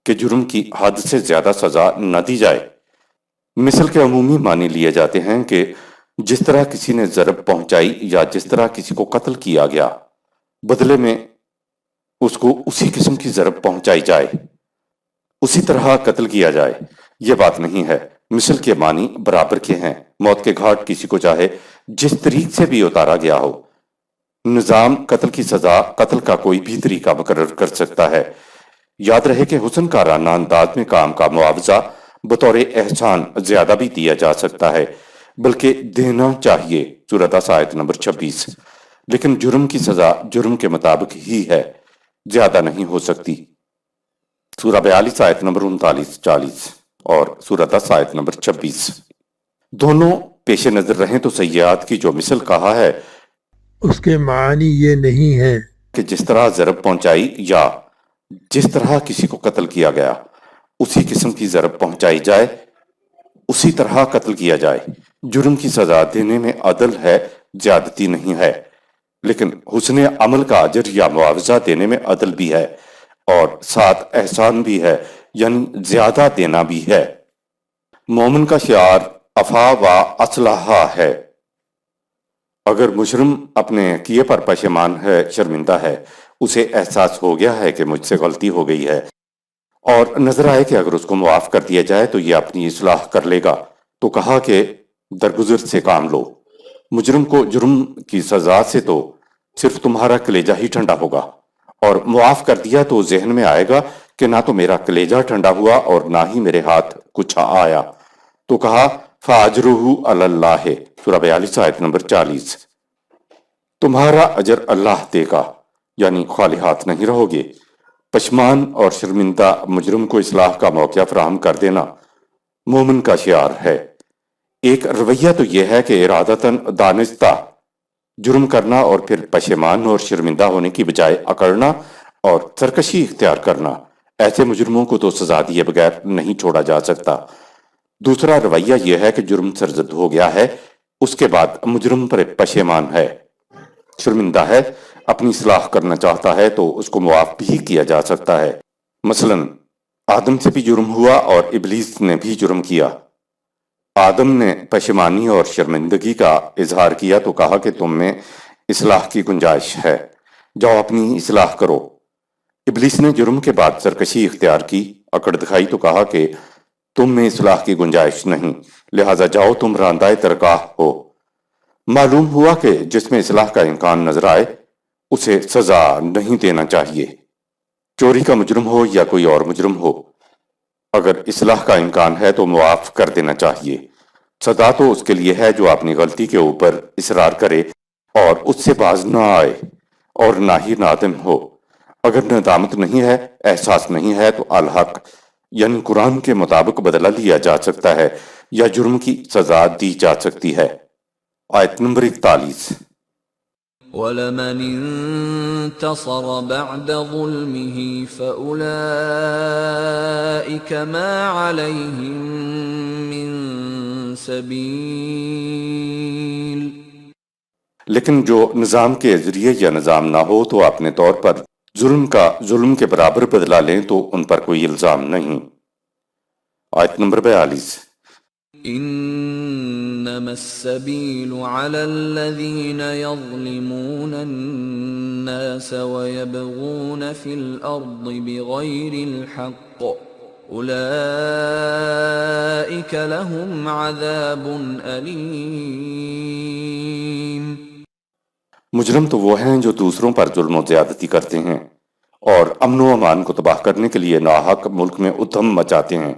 کہ جرم کی حد سے زیادہ سزا نہ دی جائے۔ مثل کے عمومی معنی لیے جاتے ہیں کہ جس طرح کسی نے ضرب پہنچائی یا جس طرح کسی کو قتل کیا گیا، بدلے میں اس کو اسی قسم کی ضرب پہنچائی جائے، اسی طرح قتل کیا جائے۔ یہ بات نہیں ہے، مثل کے معنی برابر کے ہیں۔ موت کے گھاٹ کسی کو چاہے جس طریق سے بھی اتارا گیا ہو، نظام قتل کی سزا قتل کا کوئی بھی طریقہ مقرر کر سکتا ہے۔ یاد رہے کہ حسن کارانہ انداز میں کام کا معاوضہ بطور احسان زیادہ بھی دیا جا سکتا ہے، بلکہ دینا چاہیے، سورہ 10 آیت نمبر 26۔ لیکن جرم کی سزا جرم کے مطابق ہی ہے، زیادہ نہیں ہو سکتی، سورہ 42 آیت نمبر 39-40 اور سورہ 10 آیت نمبر 26۔ دونوں پیش نظر رہیں تو سیئات کی جو مثل کہا ہے اس کے معنی یہ نہیں ہے کہ جس طرح ضرب پہنچائی یا جس طرح کسی کو قتل کیا گیا اسی قسم کی ضرب پہنچائی جائے، اسی طرح قتل کیا جائے۔ جرم کی سزا دینے میں عدل ہے، زیادتی نہیں ہے، لیکن حسن عمل کا اجر یا معاوضہ دینے میں عدل بھی ہے اور ساتھ احسان بھی ہے، یعنی زیادہ دینا بھی ہے۔ مومن کا شعار عفا و اصلاح ہے۔ اگر مجرم اپنے کیے پر پشیمان ہے، شرمندہ ہے، اسے احساس ہو گیا ہے کہ مجھ سے غلطی ہو گئی ہے اور نظر آئے کہ اگر اس کو معاف کر دیا جائے تو یہ اپنی اصلاح کر لے گا، تو کہا کہ درگزر سے کام لو۔ مجرم کو جرم کی سزا سے تو صرف تمہارا کلیجہ ہی ٹھنڈا ہوگا، اور معاف کر دیا تو ذہن میں آئے گا کہ نہ تو میرا کلیجہ ٹھنڈا ہوا اور نہ ہی میرے ہاتھ کچھ آیا، تو کہا فَأَجْرُهُ عَلَى اللَّهِ، سورہ 42 آیت نمبر 40۔ تمہارا اجر اللہ دے گا، یعنی خالی ہاتھ نہیں رہو گے۔ پشمان اور شرمندہ مجرم کو اصلاح کا موقع فراہم کر دینا مومن کا شعار ہے۔ ایک رویہ تو یہ ہے کہ ارادتاً دانستہ جرم کرنا اور پھر پشیمان اور شرمندہ ہونے کی بجائے اکڑنا اور سرکشی اختیار کرنا، ایسے مجرموں کو تو سزا دیے بغیر نہیں چھوڑا جا سکتا۔ دوسرا رویہ یہ ہے کہ جرم سرزد ہو گیا ہے، اس کے بعد مجرم پر پشیمان ہے، شرمندہ ہے، اپنی اصلاح کرنا چاہتا ہے تو اس کو معاف بھی کیا جا سکتا ہے۔ مثلا آدم سے بھی جرم ہوا اور ابلیس نے بھی جرم کیا۔ آدم نے پشیمانی اور شرمندگی کا اظہار کیا تو کہا کہ تم میں اصلاح کی گنجائش ہے، جاؤ اپنی اصلاح کرو۔ ابلیس نے جرم کے بعد سرکشی اختیار کی، اکڑ دکھائی تو کہا کہ تم میں اصلاح کی گنجائش نہیں، لہٰذا جاؤ تم راندہ ترکاہ ہو۔ معلوم ہوا کہ جس میں اصلاح کا امکان نظر آئے اسے سزا نہیں دینا چاہیے، چوری کا مجرم ہو یا کوئی اور مجرم ہو، اگر اصلاح کا امکان ہے تو معاف کر دینا چاہیے۔ سزا تو اس کے لیے ہے جو اپنی غلطی کے اوپر اصرار کرے اور اس سے باز نہ آئے اور نہ ہی نادم ہو۔ اگر ندامت نہیں ہے، احساس نہیں ہے تو الحق یعنی قرآن کے مطابق بدلہ لیا جا سکتا ہے یا جرم کی سزا دی جا سکتی ہے۔ آیت نمبر 41۔ وَلَمَنِ انتصر بعد ظلمه فَأُولَئِكَ مَا عَلَيْهِم مِّن سَبِيلٍ۔ لیکن جو نظام کے ذریعے یا نظام نہ ہو تو اپنے طور پر ظلم کے برابر بدلہ لیں تو ان پر کوئی الزام نہیں۔ آیت نمبر 42۔ انما السبيل على الذين يظلمون الناس ويبغون في الارض بغير الحق اولئك لهم عذاب اليم۔ مجرم تو وہ ہیں جو دوسروں پر ظلم و زیادتی کرتے ہیں اور امن و امان کو تباہ کرنے کے لیے ناحق ملک میں ادھم مچاتے ہیں۔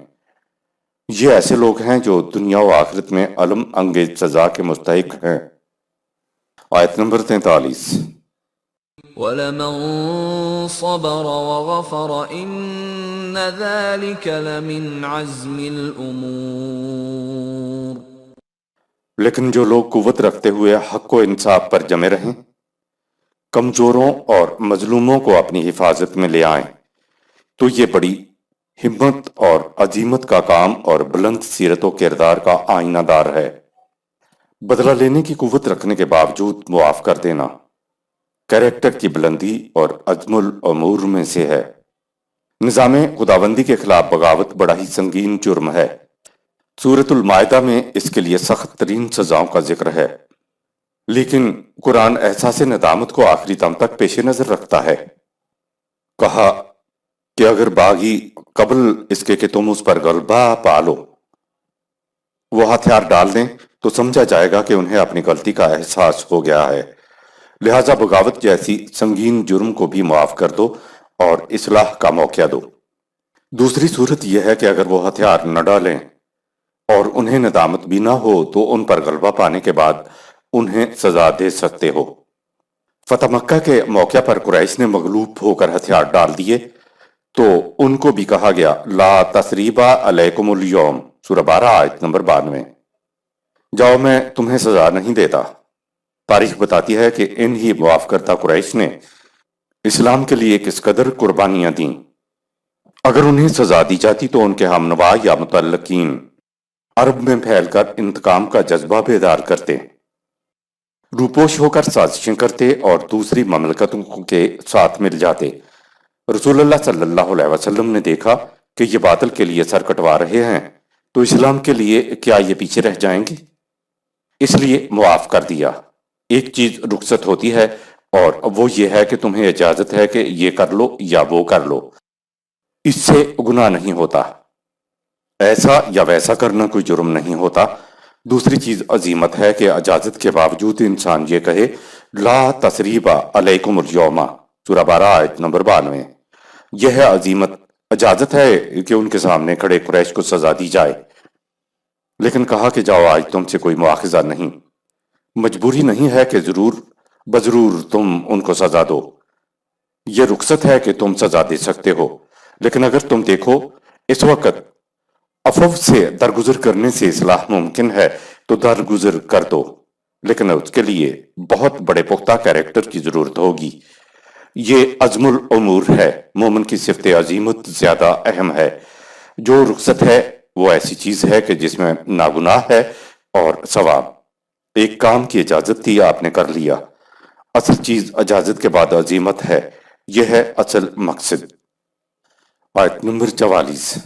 یہ ایسے لوگ ہیں جو دنیا و آخرت میں الم انگیز سزا کے مستحق ہیں۔ آیت نمبر 43۔ وَلَمَن صَبَرَ وَغَفَرَ إِنَّ ذَلِكَ لَمِنْ عَزْمِ الْأُمُورِ۔ لیکن جو لوگ قوت رکھتے ہوئے حق و انصاف پر جمے رہیں، کمزوروں اور مظلوموں کو اپنی حفاظت میں لے آئیں، تو یہ بڑی ہمت اور عزیمت کا کام اور بلند سیرت و کردار کا آئینہ دار ہے۔ بدلہ لینے کی قوت رکھنے کے باوجود معاف کر دینا کریکٹر کی بلندی اور عزم الامور میں سے ہے۔ نظام خداوندی کے خلاف بغاوت بڑا ہی سنگین جرم ہے۔ سورۃ المائدہ میں اس کے لیے سخت ترین سزاؤں کا ذکر ہے، لیکن قرآن احساس ندامت کو آخری دم تک پیش نظر رکھتا ہے۔ کہا کہ اگر باغی قبل اس کے کہ تم اس پر غلبہ پالو وہ ہتھیار ڈال دیں تو سمجھا جائے گا کہ انہیں اپنی غلطی کا احساس ہو گیا ہے، لہٰذا بغاوت جیسی سنگین جرم کو بھی معاف کر دو اور اصلاح کا موقع دو۔ دوسری صورت یہ ہے کہ اگر وہ ہتھیار نہ ڈالیں اور انہیں ندامت بھی نہ ہو تو ان پر غلبہ پانے کے بعد انہیں سزا دے سکتے ہو۔ فتح مکہ کے موقع پر قریش نے مغلوب ہو کر ہتھیار ڈال دیے تو ان کو بھی کہا گیا لا تثریب علیکم اليوم، سورہ 12 آیت نمبر 92، جاؤ میں تمہیں سزا نہیں دیتا۔ تاریخ بتاتی ہے کہ ان ہی معاف کردہ قریش نے اسلام کے لیے کس قدر قربانیاں دیں۔ اگر انہیں سزا دی جاتی تو ان کے ہمنوا یا متعلقین عرب میں پھیل کر انتقام کا جذبہ بیدار کرتے، روپوش ہو کر سازشیں کرتے اور دوسری مملکتوں کے ساتھ مل جاتے۔ رسول اللہ صلی اللہ علیہ وسلم نے دیکھا کہ یہ باطل کے لیے سر کٹوا رہے ہیں تو اسلام کے لیے کیا یہ پیچھے رہ جائیں گے؟ اس لیے معاف کر دیا۔ ایک چیز رخصت ہوتی ہے اور وہ یہ ہے کہ تمہیں اجازت ہے کہ یہ کر لو یا وہ کر لو، اس سے گناہ نہیں ہوتا، ایسا یا ویسا کرنا کوئی جرم نہیں ہوتا۔ دوسری چیز عزیمت ہے کہ اجازت کے باوجود انسان یہ کہے لا تثریب علیکم اليوم، سورہ 12 آیت نمبر 92۔ یہ ہے عزیمت۔ اجازت ہے کہ ان کے سامنے کھڑے قریش کو سزا دی جائے، لیکن کہا کہ جاؤ آج تم سے کوئی مواخذہ نہیں، مجبوری نہیں ہے کہ بضرور تم ان کو سزا دو، یہ رخصت ہے کہ تم سزا دے سکتے ہو، لیکن اگر تم دیکھو اس وقت عفو سے درگزر کرنے سے اصلاح ممکن ہے تو درگزر کر دو، لیکن اس کے لیے بہت بڑے پختہ کریکٹر کی ضرورت ہوگی۔ یہ عزم الامور ہے۔ مومن کی صفت عزیمت زیادہ اہم ہے۔ جو رخصت ہے وہ ایسی چیز ہے کہ جس میں ناگناہ ہے اور ثواب۔ ایک کام کی اجازت تھی، آپ نے کر لیا، اصل چیز اجازت کے بعد عزیمت ہے، یہ ہے اصل مقصد۔ آیت نمبر 44۔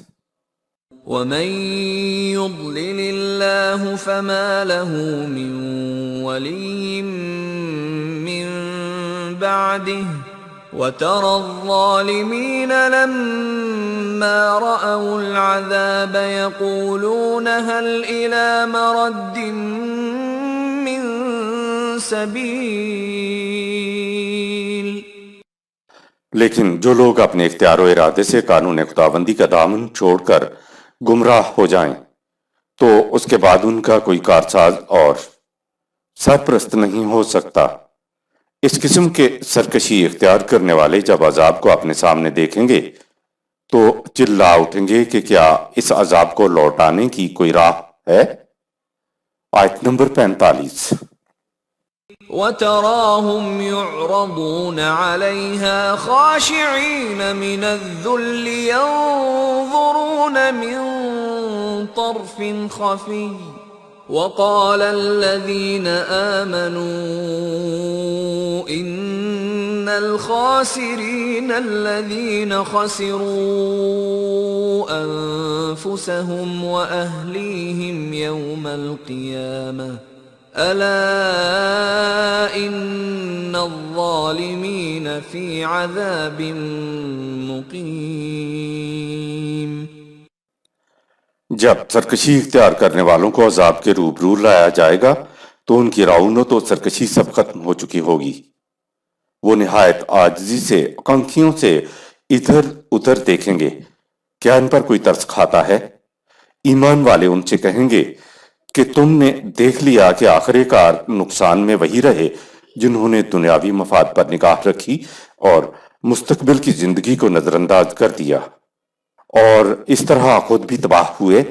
وَمَن يُضْلِلِ اللَّهُ فَمَا لَهُ مِن وَلِيٍّ مِّن بَعْدِهِ وَتَرَى الظَّالِمِينَ لَمَّا رَأَوُا الْعَذَابَ يَقُولُونَ هَلْ إِلَىٰ مَرَدٍّ مِّن سبيل. لیکن جو لوگ اپنے اختیار و ارادے سے قانون خداوندی کا دامن چھوڑ کر گمراہ ہو جائیں تو اس کے بعد ان کا کوئی کارساز اور سرپرست نہیں ہو سکتا۔ اس قسم کے سرکشی اختیار کرنے والے جب عذاب کو اپنے سامنے دیکھیں گے تو چلا اٹھیں گے کہ کیا اس عذاب کو لوٹانے کی کوئی راہ ہے؟ آیت نمبر 45۔ وَتَرَاهُمْ يُعْرَضُونَ عَلَيْهَا خَاشِعِينَ مِنَ الذُّلِّ يَنظُرُونَ مِن طَرْفٍ خَفِيٍّ وَقَالَ الَّذِينَ آمَنُوا إِنَّ الْخَاسِرِينَ الَّذِينَ خَسِرُوا أَنفُسَهُمْ وَأَهْلِيهِمْ يَوْمَ الْقِيَامَةِ أَلَا إِنَّ الظَّالِمِينَ فِي عَذَابٍ مُقِيمٍ۔ جب سرکشی اختیار کرنے والوں کو عذاب کے روبرو لایا جائے گا تو ان کی رعونت و سرکشی سب ختم ہو چکی ہوگی۔ وہ نہایت عاجزی سے کنکھیوں سے ادھر ادھر دیکھیں گے، کیا ان پر کوئی ترس کھاتا ہے؟ ایمان والے ان سے کہیں گے کہ تم نے دیکھ لیا کہ آخر کار نقصان میں وہی رہے جنہوں نے دنیاوی مفاد پر نگاہ رکھی اور مستقبل کی زندگی کو نظر انداز کر دیا، اور اس طرح خود بھی تباہ ہوئے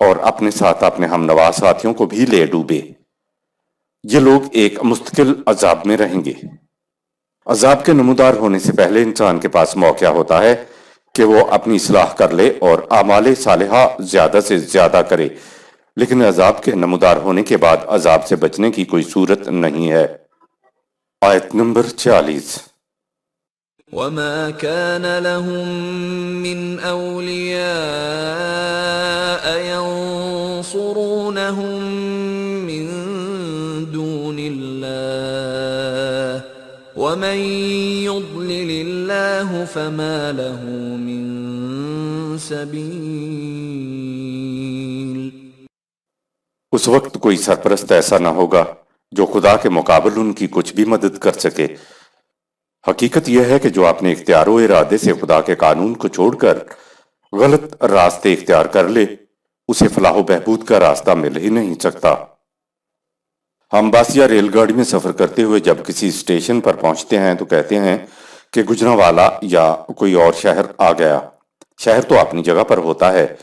اور اپنے ساتھ اپنے ہم نوا ساتھیوں کو بھی لے ڈوبے۔ یہ لوگ ایک مستقل عذاب میں رہیں گے۔ عذاب کے نمودار ہونے سے پہلے انسان کے پاس موقع ہوتا ہے کہ وہ اپنی اصلاح کر لے اور اعمال صالحہ زیادہ سے زیادہ کرے، لیکن عذاب کے نمودار ہونے کے بعد عذاب سے بچنے کی کوئی صورت نہیں ہے۔ آیت نمبر 46۔ وَمَا كَانَ لَهُم مِّنْ أَوْلِيَاءَ يَنصُرُونَهُم مِّن دُونِ اللَّهِ وَمَن يُضْلِلِ اللَّهُ فَمَا لَهُ مِن سَبِيلٍ۔ اس وقت کوئی سرپرست ایسا نہ ہوگا جو خدا کے مقابل ان کی کچھ بھی مدد کر سکے۔ حقیقت یہ ہے کہ جو اپنے اختیار و ارادے سے خدا کے قانون کو چھوڑ کر غلط راستے اختیار کر لے اسے فلاح و بہبود کا راستہ مل ہی نہیں سکتا۔ ہم بس یا ریل گاڑی میں سفر کرتے ہوئے جب کسی اسٹیشن پر پہنچتے ہیں تو کہتے ہیں کہ گجرانوالا یا کوئی اور شہر آ گیا۔ شہر تو اپنی جگہ پر ہوتا ہے،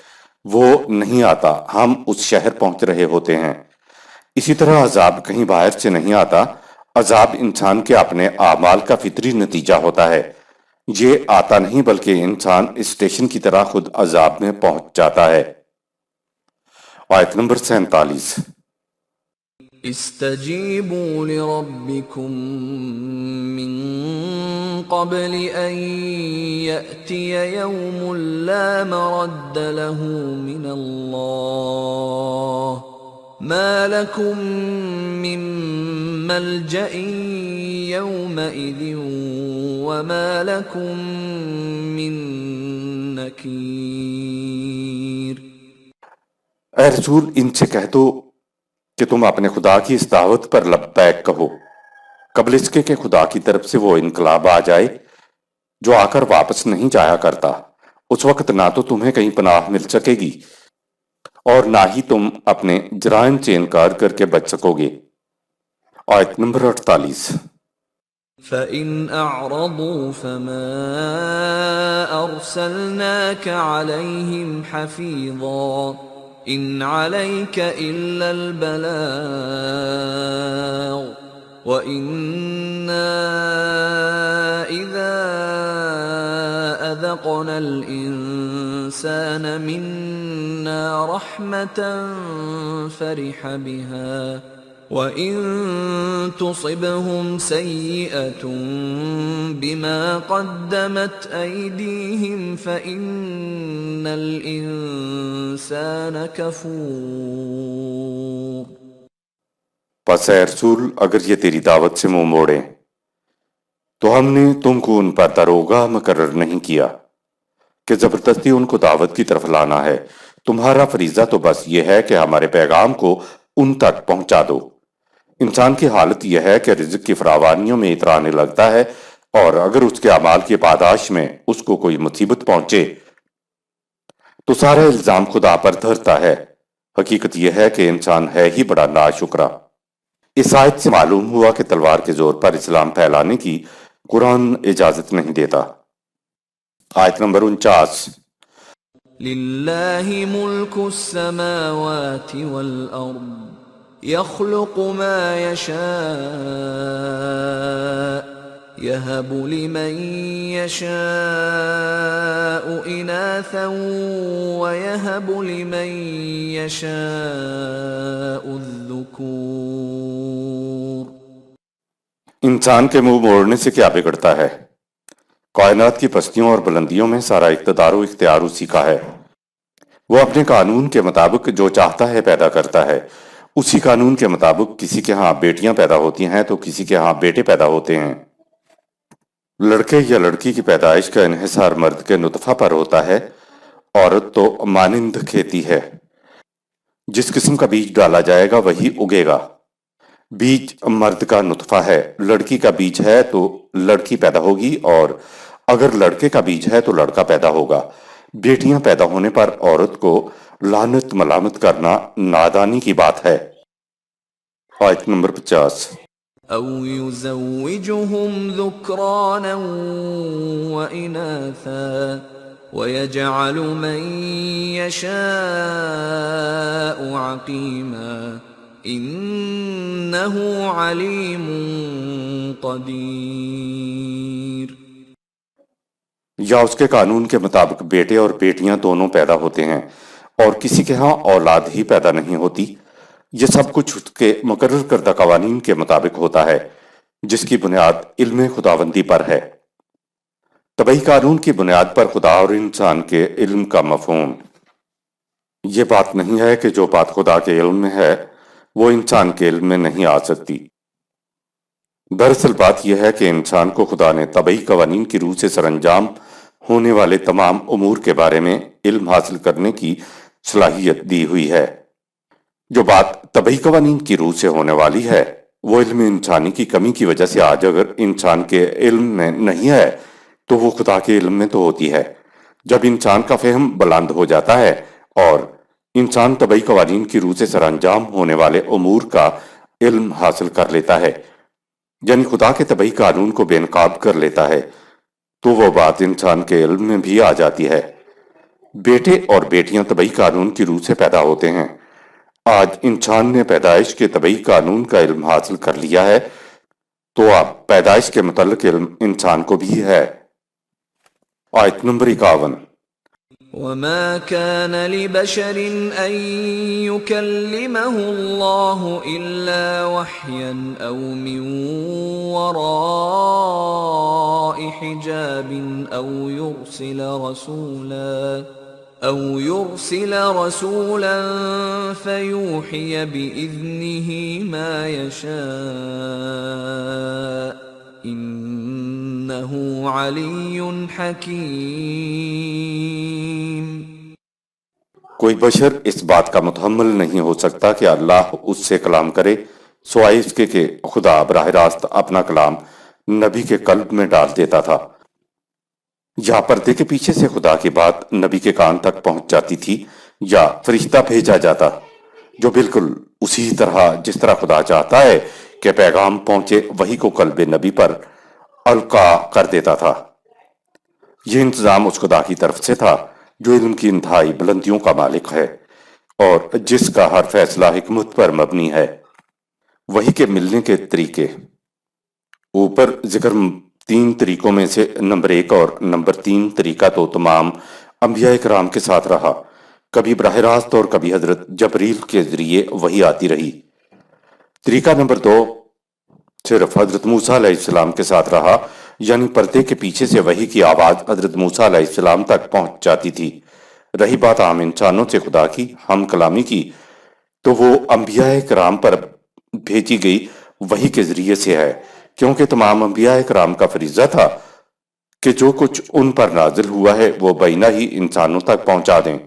وہ نہیں آتا، ہم اس شہر پہنچ رہے ہوتے ہیں۔ اسی طرح عذاب کہیں باہر سے نہیں آتا، عذاب انسان کے اپنے اعمال کا فطری نتیجہ ہوتا ہے۔ یہ آتا نہیں بلکہ انسان اسٹیشن کی طرح خود عذاب میں پہنچ جاتا ہے۔ آیت نمبر 47۔ استجیبوا لربکم من قبل ان یأتی یوم لا مرد له من اللہ ما لکم من ملجأ یومئذ وما لکم من نکیر۔ اے رسول ان سے کہہ دو کہ تم اپنے خدا کی اس دعوت پر لبیک کہو قبل اس کے کہ خدا کی طرف سے وہ انقلاب آ جائے جو آ کر واپس نہیں جایا کرتا۔ اس وقت نہ تو تمہیں کہیں پناہ مل سکے گی اور نہ ہی تم اپنے جرائم سے انکار کر کے بچ سکو گے۔ آیت نمبر 48۔ فَإِنْ أَعْرَضُوا فَمَا أَرْسَلْنَاكَ عَلَيْهِمْ حَفِيظًا إِنْ عَلَيْكَ إِلَّا الْبَلَاغُ وَإِنَّا إِذَا أَذَقْنَا الْإِنسَانَ مِنَّا رَحْمَةً فَرِحَ بِهَا وَإِن تُصِبْهُمْ سَيِّئَةٌ بِمَا قَدَّمَتْ أَيْدِيهِمْ فَإِنَّ الْإِنسَانَ كَفُورٌ۔ پس اے رسول اگر یہ تیری دعوت سے منہ موڑیں تو ہم نے تم کو ان پر داروغہ مقرر نہیں کیا کہ زبردستی ان کو دعوت کی طرف لانا ہے۔ تمہارا فریضہ تو بس یہ ہے کہ ہمارے پیغام کو ان تک پہنچا دو۔ انسان کی حالت یہ ہے کہ رزق کی فراوانیوں میں اترانے لگتا ہے، اور اگر اس کے اعمال کی پاداش میں اس کو کوئی مصیبت پہنچے تو سارا الزام خدا پر دھرتا ہے۔ حقیقت یہ ہے کہ انسان ہے ہی بڑا ناشکرا۔ اس آیت سے معلوم ہوا کہ تلوار کے زور پر اسلام پھیلانے کی قرآن اجازت نہیں دیتا۔ آیت نمبر 49۔ للہ ملک السماوات والارض يخلق ما يشاء يهب لمن يشاء إناثا ويهب لمن يشاء الذكور۔ انسان کے منہ موڑنے سے کیا بگڑتا ہے؟ کائنات کی پستیوں اور بلندیوں میں سارا اقتدار و اختیار اسی کا ہے۔ وہ اپنے قانون کے مطابق جو چاہتا ہے پیدا کرتا ہے۔ اسی قانون کے مطابق کسی کے ہاں بیٹیاں پیدا ہوتی ہیں تو کسی کے ہاں بیٹے پیدا ہوتے ہیں۔ لڑکے یا لڑکی کی پیدائش کا انحصار مرد کے نطفہ پر ہوتا ہے۔ عورت تو مانند کھیتی ہے، جس قسم کا بیج ڈالا جائے گا وہی اگے گا۔ بیج مرد کا نطفہ ہے، لڑکی کا بیج ہے تو لڑکی پیدا ہوگی، اور اگر لڑکے کا بیج ہے تو لڑکا پیدا ہوگا۔ بیٹیاں پیدا ہونے پر عورت کو لعنت ملامت کرنا نادانی کی بات ہے۔ آیت نمبر 50۔ او يزوجهم ذكرانا واناثا ويجعل من يشاء عقيما انه عليم قدير۔ یا اس کے قانون کے مطابق بیٹے اور بیٹیاں دونوں پیدا ہوتے ہیں، اور کسی کے ہاں اولاد ہی پیدا نہیں ہوتی۔ یہ سب کچھ اس کے مقرر کردہ قوانین کے مطابق ہوتا ہے، جس کی بنیاد علم خداوندی پر ہے۔ طبعی قانون کی بنیاد پر خدا اور انسان کے علم کا مفہوم۔ یہ بات نہیں ہے کہ جو بات خدا کے علم میں ہے وہ انسان کے علم میں نہیں آ سکتی۔ دراصل بات یہ ہے کہ انسان کو خدا نے طبعی قوانین کی روح سے سر انجام ہونے والے تمام امور کے بارے میں علم حاصل کرنے کی صلاحیت دی ہوئی ہے۔ جو بات طبعی قوانین کی روح سے ہونے والی ہے وہ علم انسانی کی کمی کی وجہ سے آج اگر انسان کے علم میں نہیں ہے تو وہ خدا کے علم میں تو ہوتی ہے۔ جب انسان کا فہم بلند ہو جاتا ہے اور انسان طبعی قوانین کی روح سے سر انجام ہونے والے امور کا علم حاصل کر لیتا ہے، یعنی خدا کے طبعی قانون کو بے نقاب کر لیتا ہے، تو وہ بات انسان کے علم میں بھی آ جاتی ہے۔ بیٹے اور بیٹیاں طبعی قانون کی روح سے پیدا ہوتے ہیں۔ آج انسان نے پیدائش کے طبعی قانون کا علم حاصل کر لیا ہے تو اب پیدائش کے متعلق علم انسان کو بھی ہے۔ آیت نمبر 51۔ وما كان لبشر ان يكلمه الله الا وحيا او من وراء حجاب او يرسل رسولا فيوحي باذنه ما يشاء انه علی حکیم۔ کوئی بشر اس بات کا متحمل نہیں ہو سکتا کہ اللہ اس سے کلام کرے سوائے اس کے کہ خدا براہ راست اپنا کلام نبی کے قلب میں ڈال دیتا تھا، یا پردے کے پیچھے سے خدا کی بات نبی کے کان تک پہنچ جاتی تھی، یا فرشتہ بھیجا جاتا جو بالکل اسی طرح جس طرح خدا چاہتا ہے کہ پیغام پہنچے وہی کو قلب نبی پر القا کر دیتا تھا۔ یہ انتظام اس خدا کی طرف سے تھا جو علم کی انتہائی بلندیوں کا مالک ہے اور جس کا ہر فیصلہ حکمت پر مبنی ہے۔ وہی کے ملنے کے طریقے اوپر ذکر 3 طریقوں میں سے نمبر 1 اور نمبر 3 طریقہ تو تمام انبیاء کرام کے ساتھ رہا، کبھی براہ راست اور کبھی حضرت جبریل کے ذریعے وہی آتی رہی۔ طریقہ نمبر 2 صرف حضرت موسیٰ علیہ السلام کے ساتھ رہا، یعنی پردے کے پیچھے سے وحی کی آواز حضرت موسیٰ علیہ السلام تک پہنچ جاتی تھی۔ رہی بات عام انسانوں سے خدا کی ہم کلامی کی، تو وہ انبیاء کرام پر بھیجی گئی وحی کے ذریعے سے ہے، کیونکہ تمام انبیاء کرام کا فریضہ تھا کہ جو کچھ ان پر نازل ہوا ہے وہ بینہ ہی انسانوں تک پہنچا دیں۔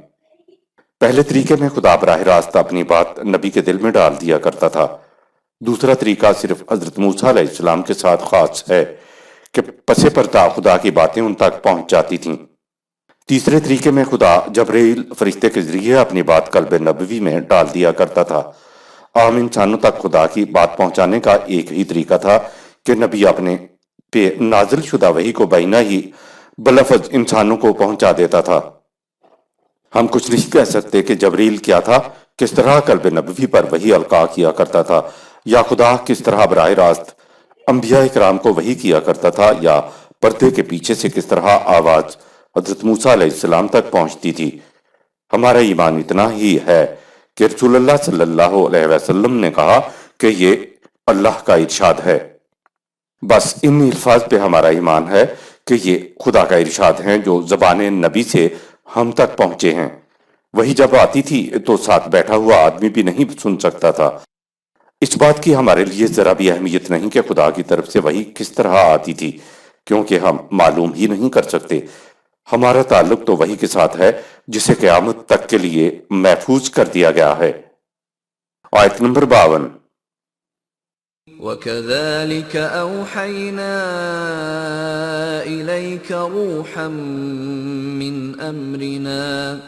پہلے طریقے میں خدا براہ راست اپنی بات نبی کے دل میں ڈال دیا کرتا تھا، دوسرا طریقہ صرف حضرت موسیٰ علیہ السلام کے ساتھ خاص ہے کہ پس پردہ خدا کی باتیں ان تک پہنچ جاتی تھیں۔ تیسرے طریقے میں خدا جبرائیل فرشتے کے ذریعے اپنی بات قلب نبوی میں ڈال دیا کرتا تھا۔ عام انسانوں تک خدا کی بات پہنچانے کا ایک ہی طریقہ تھا کہ نبی اپنے پہ نازل شدہ وحی کو بینہ ہی بلفظ انسانوں کو پہنچا دیتا تھا۔ ہم کچھ نہیں کہہ سکتے کہ جبرائیل کیا تھا، کس طرح قلب نبوی پر وحی القاء کیا کرتا تھا، یا خدا کس طرح براہ راست انبیاء کرام کو وحی کیا کرتا تھا، یا پردے کے پیچھے سے کس طرح آواز حضرت موسیٰ علیہ السلام تک پہنچتی تھی۔ ہمارا ایمان اتنا ہی ہے کہ رسول اللہ صلی اللہ علیہ وسلم نے کہا کہ یہ اللہ کا ارشاد ہے۔ بس ان الفاظ پہ ہمارا ایمان ہے کہ یہ خدا کا ارشاد ہیں جو زبان نبی سے ہم تک پہنچے ہیں۔ وہی جب آتی تھی تو ساتھ بیٹھا ہوا آدمی بھی نہیں سن سکتا تھا۔ اس بات کی ہمارے لیے ذرا بھی اہمیت نہیں کہ خدا کی طرف سے وہی کس طرح آتی تھی، کیونکہ ہم معلوم ہی نہیں کر سکتے۔ ہمارا تعلق تو وہی کے ساتھ ہے جسے قیامت تک کے لیے محفوظ کر دیا گیا ہے۔ آیت نمبر 52۔ وَكَذَلِكَ أَوْحَيْنَا إِلَيْكَ رُوحًا مِّنْ أَمْرِنَا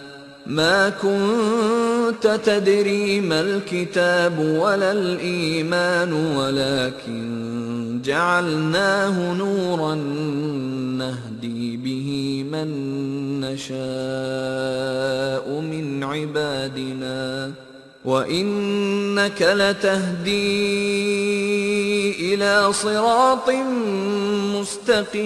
مَا كُنْتَ تَدْرِي مَا الْكِتَابُ وَلَا الْإِيمَانُ وَلَكِنْ جَعَلْنَاهُ نُورًا نَهْدِي بِهِ مَن نَّشَاءُ مِنْ عِبَادِنَا وَإِنَّكَ لَتَهْدِي إِلَى صِرَاطٍ مُسْتَقِيمٍ۔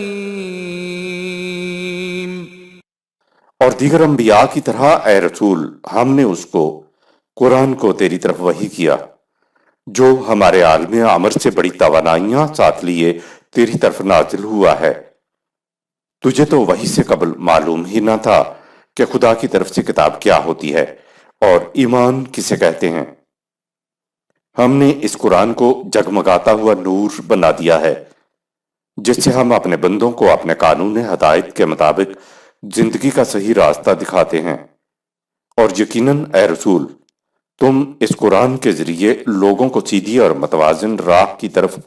اور دیگر انبیاء کی طرح اے رسول ہم نے اس کو قرآن کو تیری طرف وحی کیا جو ہمارے عالم امر سے بڑی توانائیاں ساتھ لیے تیری طرف نازل ہوا ہے۔ تجھے تو وحی سے قبل معلوم ہی نہ تھا کہ خدا کی طرف سے کتاب کیا ہوتی ہے اور ایمان کسے کہتے ہیں۔ ہم نے اس قرآن کو جگمگاتا ہوا نور بنا دیا ہے جس سے ہم اپنے بندوں کو اپنے قانون ہدایت کے مطابق زندگی کا صحیح راستہ دکھاتے ہیں۔ اور یقیناً اے رسول تم اس قرآن کے ذریعے لوگوں کو سیدھی اور متوازن راہ کی طرف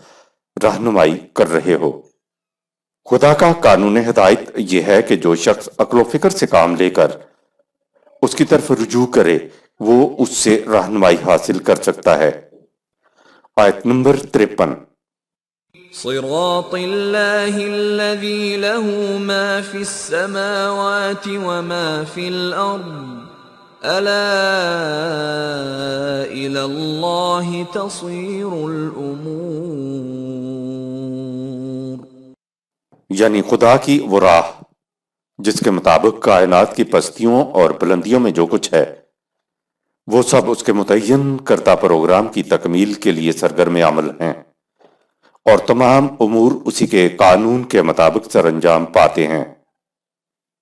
رہنمائی کر رہے ہو۔ خدا کا قانون ہدایت یہ ہے کہ جو شخص عقل و فکر سے کام لے کر اس کی طرف رجوع کرے وہ اس سے رہنمائی حاصل کر سکتا ہے۔ آیت نمبر 53۔ صراط اللہ الذی له ما فی السماوات وما فی الارض الا الی اللہ تصیر الامور۔ یعنی خدا کی وہ راہ جس کے مطابق کائنات کی پستیوں اور بلندیوں میں جو کچھ ہے وہ سب اس کے متعین کردہ پروگرام کی تکمیل کے لیے سرگرم عمل ہیں، اور تمام امور اسی کے قانون کے مطابق سر انجام پاتے ہیں۔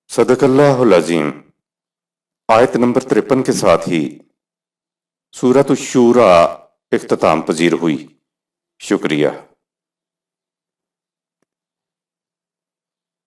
صدق اللہ العظیم۔ آیت نمبر 53 کے ساتھ ہی سورۃ الشورى اختتام پذیر ہوئی۔ شکریہ۔